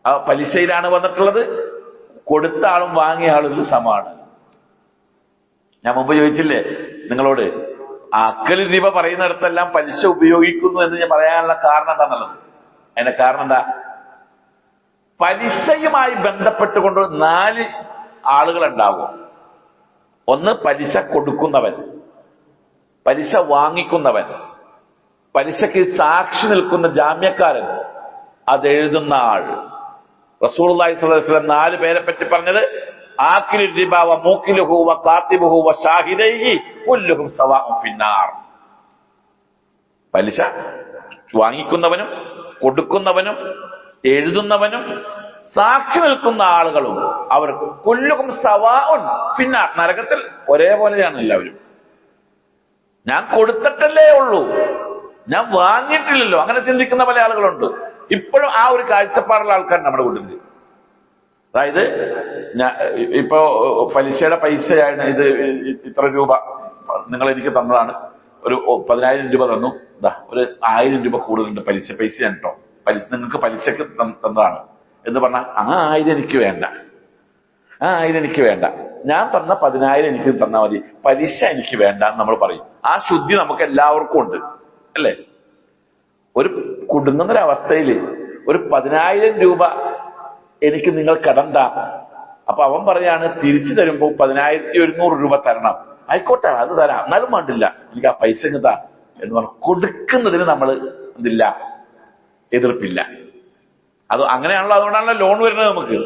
ആ പലിശയിലാണ് വന്നിട്ടുള്ളത്, കൊടുത്ത ആളും വാങ്ങിയ ആളും സമാണ്. ഞാൻ മുമ്പ് ചോദിച്ചില്ലേ നിങ്ങളോട്, അക്കൽ റിബ പറയുന്നിടത്തെല്ലാം പലിശ ഉപയോഗിക്കുന്നു എന്ന് ഞാൻ പറയാനുള്ള കാരണം എന്താണെന്നുള്ളത്. അതിന്റെ കാരണം എന്താ? പലിശയുമായി ബന്ധപ്പെട്ടുകൊണ്ട് 4 ആളുകൾ ഉണ്ടാകും. ഒന്ന് പലിശ കൊടുക്കുന്നവൻ, പലിശ വാങ്ങിക്കുന്നവൻ, പലിശയ്ക്ക് സാക്ഷി നിൽക്കുന്ന ജാമ്യക്കാരൻ, അതെഴുതുന്ന ആൾ. റസൂലുള്ളാഹി സ്വല്ലല്ലാഹു അലൈഹി വസല്ലം 4 പേരെ പറ്റി പറഞ്ഞത്, ആക്കിലു റിബ വ മൂക്കിലുഹു വ കാതിബുഹു വ ഷാഹിദൈഹി കുല്ലുഹും സവാഉൻ ഫിന്നാർ. പലിശ വാങ്ങിക്കുന്നവനും കൊടുക്കുന്നവനും എഴുതുന്നവനും സാക്ഷി നിൽക്കുന്ന ആളുകളും അവർ കുല്ലുഹും സവാഉൻ പിന്നെ നരകത്തിൽ ഒരേപോലെയാണ് എല്ലാവരും. ഞാൻ കൊടുത്തിട്ടല്ലേ ഉള്ളൂ, ഞാൻ വാങ്ങിയിട്ടില്ലല്ലോ, അങ്ങനെ ചിന്തിക്കുന്ന പല ആളുകളുണ്ട്. ഇപ്പോഴും ആ ഒരു കാഴ്ചപ്പാടുള്ള ആൾക്കാർ നമ്മുടെ കൂട്ടത്തിൽ. അതായത് ഇപ്പോ പലിശയുടെ പൈസയാണ് ഇത്, ഇത്ര രൂപ നിങ്ങൾ എനിക്ക് തന്നതാണ്, ഒരു 10,000 രൂപ തന്നു, ഒരു 1000 രൂപ കൂടുതലുണ്ട് പലിശ പൈസയാണ് കേട്ടോ, നിങ്ങൾക്ക് പലിശക്ക് തന്നതാണ് എന്ന് പറഞ്ഞാൽ ആ 1000 എനിക്ക് വേണ്ട, ആ 1000 എനിക്ക് വേണ്ട, ഞാൻ തന്ന 10,000 എനിക്ക് തന്നാൽ മതി, പലിശ എനിക്ക് വേണ്ട എന്ന് നമ്മൾ പറയും. ആ ശുദ്ധി നമുക്ക് എല്ലാവർക്കും ഉണ്ട് അല്ലേ? ഒരു കുടുങ്ങുന്നൊരവസ്ഥയിൽ ഒരു 10,000 രൂപ എനിക്ക് നിങ്ങൾ കടം താ, അപ്പൊ അവൻ പറയാണ് തിരിച്ചു തരുമ്പോ 10,100 രൂപ തരണം. ആയിക്കോട്ടെ, അത് തരാം, എന്നാലും വേണ്ടില്ല, എനിക്ക് ആ പൈസ താ എന്ന് പറഞ്ഞു കൊടുക്കുന്നതിന് നമ്മൾ എന്തില്ല, എതിർപ്പില്ല. അത് അങ്ങനെയാണല്ലോ, അതുകൊണ്ടാണല്ലോ ലോൺ വരുന്നത്. നമുക്ക്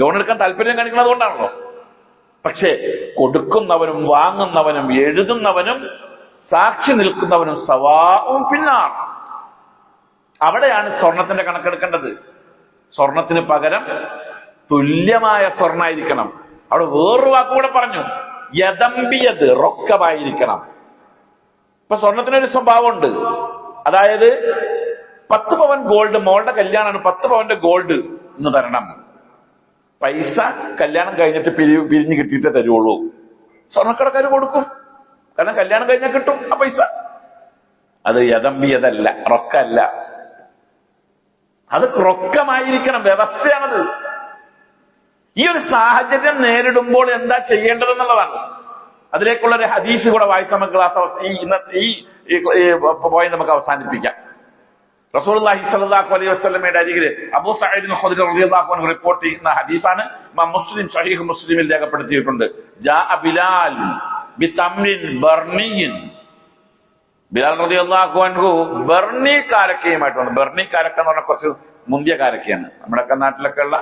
ലോൺ എടുക്കാൻ താല്പര്യം കാണിക്കുന്നത് അതുകൊണ്ടാണല്ലോ. പക്ഷേ കൊടുക്കുന്നവനും വാങ്ങുന്നവനും എഴുതുന്നവനും സാക്ഷി നിൽക്കുന്നവനും സവാഉൻ ഫിന്നാർ. അവിടെയാണ് സ്വർണത്തിന്റെ കണക്കെടുക്കേണ്ടത്. സ്വർണത്തിന് പകരം തുല്യമായ സ്വർണ്ണായിരിക്കണം. അവിടെ വേറൊരു വാക്കുകൂടെ പറഞ്ഞു, യദംബിയത്, റൊക്കമായിരിക്കണം. ഇപ്പൊ സ്വർണത്തിനൊരു സ്വഭാവമുണ്ട്. അതായത് 10 പവൻ ഗോൾഡ്, മോളുടെ കല്യാണമാണ്, 10 പവന്റെ ഗോൾഡ് ഇന്ന് തരണം. പൈസ കല്യാണം കഴിഞ്ഞിട്ട് പിരിഞ്ഞ് കിട്ടിയിട്ടേ തരുള്ളൂ. സ്വർണ്ണക്കടക്കാർ കൊടുക്കും, കാരണം കല്യാണം കഴിഞ്ഞാൽ കിട്ടും ആ പൈസ. അത് യദംബിയതല്ല, റൊക്കല്ല. അത് റൊക്കമായിരിക്കണം, വ്യവസ്ഥയാണത്. ഈ ഒരു സാഹചര്യം നേരിടുമ്പോൾ എന്താ ചെയ്യേണ്ടതെന്നുള്ളതാണ്. അതിലേക്കുള്ള ഒരു ഹദീസ് കൂടെ വായിച്ച് നമുക്ക് ഈ പോയിന്റ് നമുക്ക് അവസാനിപ്പിക്കാം. റസൂലുള്ളാഹി സ്വല്ലല്ലാഹു അലൈഹി വസല്ലമയുടെ അരികിൽ അബൂ സഈദ് ഖുദരി റളിയല്ലാഹു അൻഹു റിപ്പോർട്ട് ചെയ്യുന്ന ഹദീസാണ്. മുസ്ലിം സഹീഹ് മുസ്ലിമിൽ രേഖപ്പെടുത്തിയിട്ടുണ്ട്. ജാഅ ബിലാൽ ബിതംറിൻ ബർണിയിൻ. ബിലാൽ റളിയല്ലാഹു അൻഹു ബർണി കാരക്കയുമായിട്ട് വന്നു. ബർണി കാരക്ക എന്ന് പറഞ്ഞാൽ കുറച്ച് മുന്തിയ കാരക്കയാണ്. നമ്മുടെ നാട്ടിലൊക്കെ ഉള്ള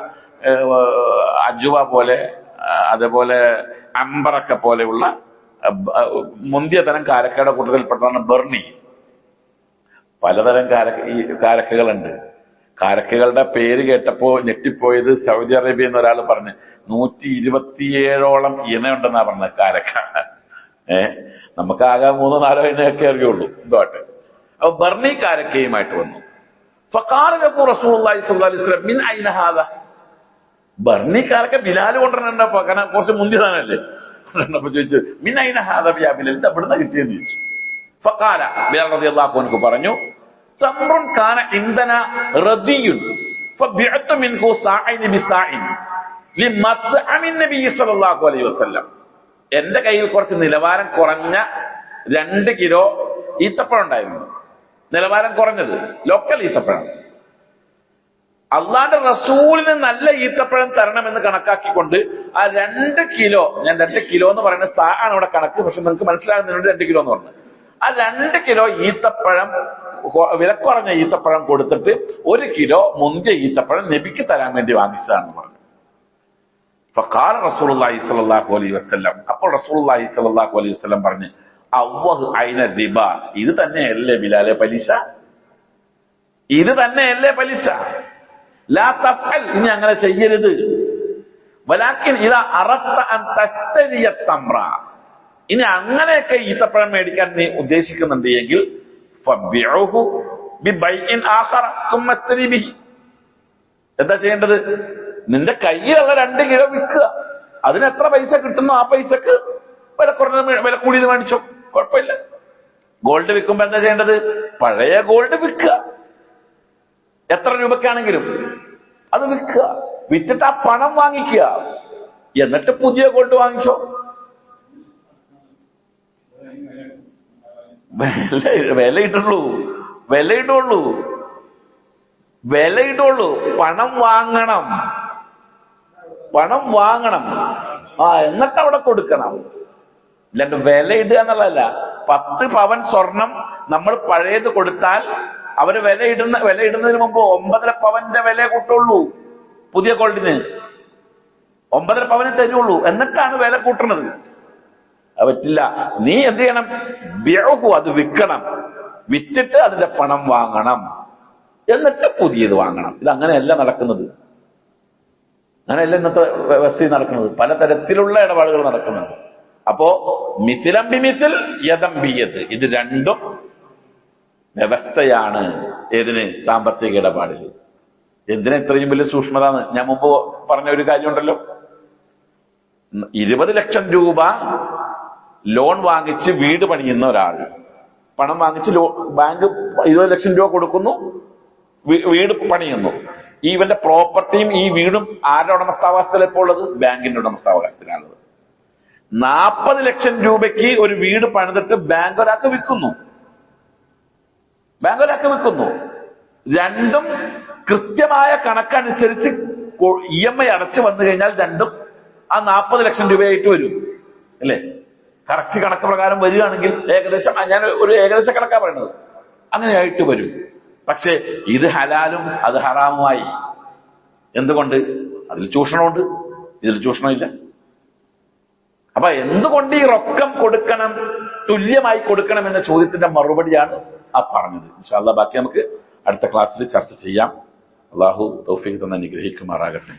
അജുവ പോലെ, അതേപോലെ അമ്പറക്ക പോലെയുള്ള മുന്തിയ തരം കാരക്കയുടെ കൂട്ടത്തിൽപ്പെട്ടതാണ് ബർണി. പലതരം കാരക്കകളുണ്ട്. കാരക്കകളുടെ പേര് കേട്ടപ്പോ ഞെട്ടിപ്പോയത് സൗദി അറേബ്യ എന്നൊരാൾ പറഞ്ഞ് 127ഓളം ഇനയുണ്ടെന്നാ പറഞ്ഞത് കാരക്ക. നമുക്ക് ആകെ 3-4 ഇനയൊക്കെ അറിയുള്ളൂ. എന്തോട്ടെ, അപ്പൊ ബർണി കാരക്കയുമായിട്ട് വന്നു. ഫഖാല ലഹു റസൂലുള്ളാഹി സ്വല്ലല്ലാഹു അലൈഹി വസല്ലം മിൻ ഐന ഹാദാ. ബർണി കാരക്ക ബിലാൽ കൊണ്ടുവരണ്ടപ്പോ, കാരണം കുറച്ച് മുന്തിയതാണല്ലേ. അപ്പൊ ചോദിച്ചു മിൻ ഐന ഹാദാ യാ ബിലാൽ, ഇത് എവിടുന്ന കിട്ടിയെന്ന് ചോദിച്ചു. ഫഖാല, ബിലാൽ റളിയല്ലാഹു അൻഹു പറഞ്ഞു, തംറുൻ കാന ഇൻദന റദിയുൻ ഫബിഅതു മിൻഹു സാഇൻ ബിസാഇൻ ലിമത്അമിൻ നബി സ്വല്ലല്ലാഹു അലൈഹി വസല്ലം. എന്റെ കയ്യിൽ കുറച്ച് നിലവാരം കുറഞ്ഞ 2 കിലോ ഈത്തപ്പഴം ഉണ്ടായിരുന്നു. നിലവാരം കുറഞ്ഞത് ലോക്കൽ ഈത്തപ്പഴം. അള്ളാന്റെ റസൂലിന് നല്ല ഈത്തപ്പഴം തരണമെന്ന് കണക്കാക്കിക്കൊണ്ട് ആ 2 കിലോ, ഞാൻ 2 കിലോ എന്ന് പറയുന്നത് സാ ആണ് ഇവിടെ കണക്ക്, പക്ഷെ നിങ്ങൾക്ക് മനസ്സിലാകുന്നതിനോട് 2 കിലോ എന്ന് പറഞ്ഞു. ആ 2 കിലോ ഈത്തപ്പഴം, വിലക്കുറഞ്ഞ ഈത്തപ്പഴം കൊടുത്തിട്ട് 1 കിലോ മുന്തിയ ഈത്തപ്പഴം നബിക്ക് തരാൻ വേണ്ടി വാങ്ങിച്ചതാണെന്ന് പറഞ്ഞു. ഫഖാല റസൂലുള്ളാഹി സ്വല്ലല്ലാഹു അലൈഹി വസല്ലം. അപ്പോൾ റസൂലുള്ളാഹി സ്വല്ലല്ലാഹു അലൈഹി വസല്ലം പറഞ്ഞു, അവ്വഹ് ഐന റിബ, ഇത് തന്നെയല്ലേ ബിലാലെ പലിശ, ഇത് തന്നെയല്ലേ പലിശ. ലാ തഫ്അൽ, ഇനി അങ്ങനെ ചെയ്യരുത്. വലാകിൻ ഇദാ അറദ്ത അൻ തസ്തരിയ തംറ, ഇനി അങ്ങനെയൊക്കെ ഈത്തപ്പഴം മേടിക്കാൻ നീ ഉദ്ദേശിക്കുന്നുണ്ട് എങ്കിൽ ഫബിഉഹു ബിബൈഇൻ ആഖറ സുമ്മ ഇസ്തരി ബിഹി. എന്താ ചെയ്യേണ്ടത്? നിന്റെ കയ്യിലുള്ള 2 കിലോ വിൽക്കുക. അതിന് എത്ര പൈസ കിട്ടുന്നു ആ പൈസക്ക് വില കൂടിയത് മേടിച്ചോ, കുഴപ്പമില്ല. ഗോൾഡ് വിൽക്കുമ്പോ എന്താ ചെയ്യേണ്ടത്? പഴയ ഗോൾഡ് വിൽക്കുക, എത്ര രൂപക്കാണെങ്കിലും അത് വിൽക്കുക. വിറ്റിട്ട് ആ പണം വാങ്ങിക്കുക, എന്നിട്ട് പുതിയ ഗോൾഡ് വാങ്ങിച്ചോ. വിലയിടുള്ളൂ. പണം വാങ്ങണം. എന്നിട്ട് അവിടെ കൊടുക്കണം. അല്ലാണ്ട് വിലയിടുക എന്നുള്ളതല്ല. 10 പവൻ സ്വർണം നമ്മൾ പഴയത് കൊടുത്താൽ അവര് വിലയിടുന്നതിന് മുമ്പ് 9.5 പവന്റെ വില കൂട്ടുള്ളൂ. പുതിയ ഗോൾഡിന് 9.5 പവനെ തരുള്ളൂ, എന്നിട്ടാണ് വില കൂട്ടുന്നത്. അത് പറ്റില്ല. നീ എന്ത് ചെയ്യണം? ബിഉഹു, അത് വിൽക്കണം. വിറ്റിട്ട് അതിന്റെ പണം വാങ്ങണം, എന്നിട്ട് പുതിയത് വാങ്ങണം. ഇതങ്ങനെയല്ല നടക്കുന്നത്. അങ്ങനെയല്ല ഇന്നത്തെ വ്യവസ്ഥയിൽ നടക്കുന്നത്. പലതരത്തിലുള്ള ഇടപാടുകൾ നടക്കുന്നുണ്ട്. അപ്പോ മിസിലം ബി മിസിൽ യദം ബി യദ്, ഇത് രണ്ടും വ്യവസ്ഥയാണ്. ഏതിന്? സാമ്പത്തിക ഇടപാടിൽ. എന്തിനാ ഇത്രയും വലിയ സൂക്ഷ്മത? ഞാൻ മുമ്പ് പറഞ്ഞ ഒരു കാര്യമുണ്ടല്ലോ, 20 ലക്ഷം രൂപ ലോൺ വാങ്ങിച്ച് വീട് പണിയുന്ന ഒരാൾ, പണം വാങ്ങിച്ച് ബാങ്ക് 20 ലക്ഷം രൂപ കൊടുക്കുന്നു, വീട് പണിയുന്നു. ഇവന്റെ പ്രോപ്പർട്ടിയും ഈ വീടും ആരുടെ ഉടമസ്ഥാവകാശത്തിൽ ഇപ്പോൾ ഉള്ളത്? ബാങ്കിന്റെ ഉടമസ്ഥാവകാശത്തിലാണുള്ളത്. 40 ലക്ഷം രൂപയ്ക്ക് ഒരു വീട് പണിതിട്ട് ബാങ്ക് ഒരാൾക്ക് വിൽക്കുന്നു. രണ്ടും കൃത്യമായ കണക്കനുസരിച്ച് EMI അടച്ചു വന്നു കഴിഞ്ഞാൽ രണ്ടും ആ 40 ലക്ഷം രൂപയായിട്ട് വരും, അല്ലേ? കറക്റ്റ് കണക്ക് പ്രകാരം വരികയാണെങ്കിൽ ഏകദേശം, ഞാൻ ഒരു ഏകദേശ കണക്കാ പറയുന്നത്, അങ്ങനെയായിട്ട് വരും. പക്ഷെ ഇത് ഹലാലും അത് ഹറാമുമായി. എന്തുകൊണ്ട്? അതിൽ ചൂഷണമുണ്ട്, ഇതിൽ ചൂഷണമില്ല. അപ്പൊ എന്തുകൊണ്ട് ഈ റൊക്കം കൊടുക്കണം, തുല്യമായി കൊടുക്കണം എന്ന ചോദ്യത്തിന്റെ മറുപടിയാണ് ആ പറഞ്ഞത്. ഇൻഷാ അല്ലാഹ് ബാക്കി നമുക്ക് അടുത്ത ക്ലാസ്സിൽ ചർച്ച ചെയ്യാം. അള്ളാഹു തൗഫീഖ് തന്ന് അനുഗ്രഹിക്കുമാറാകട്ടെ.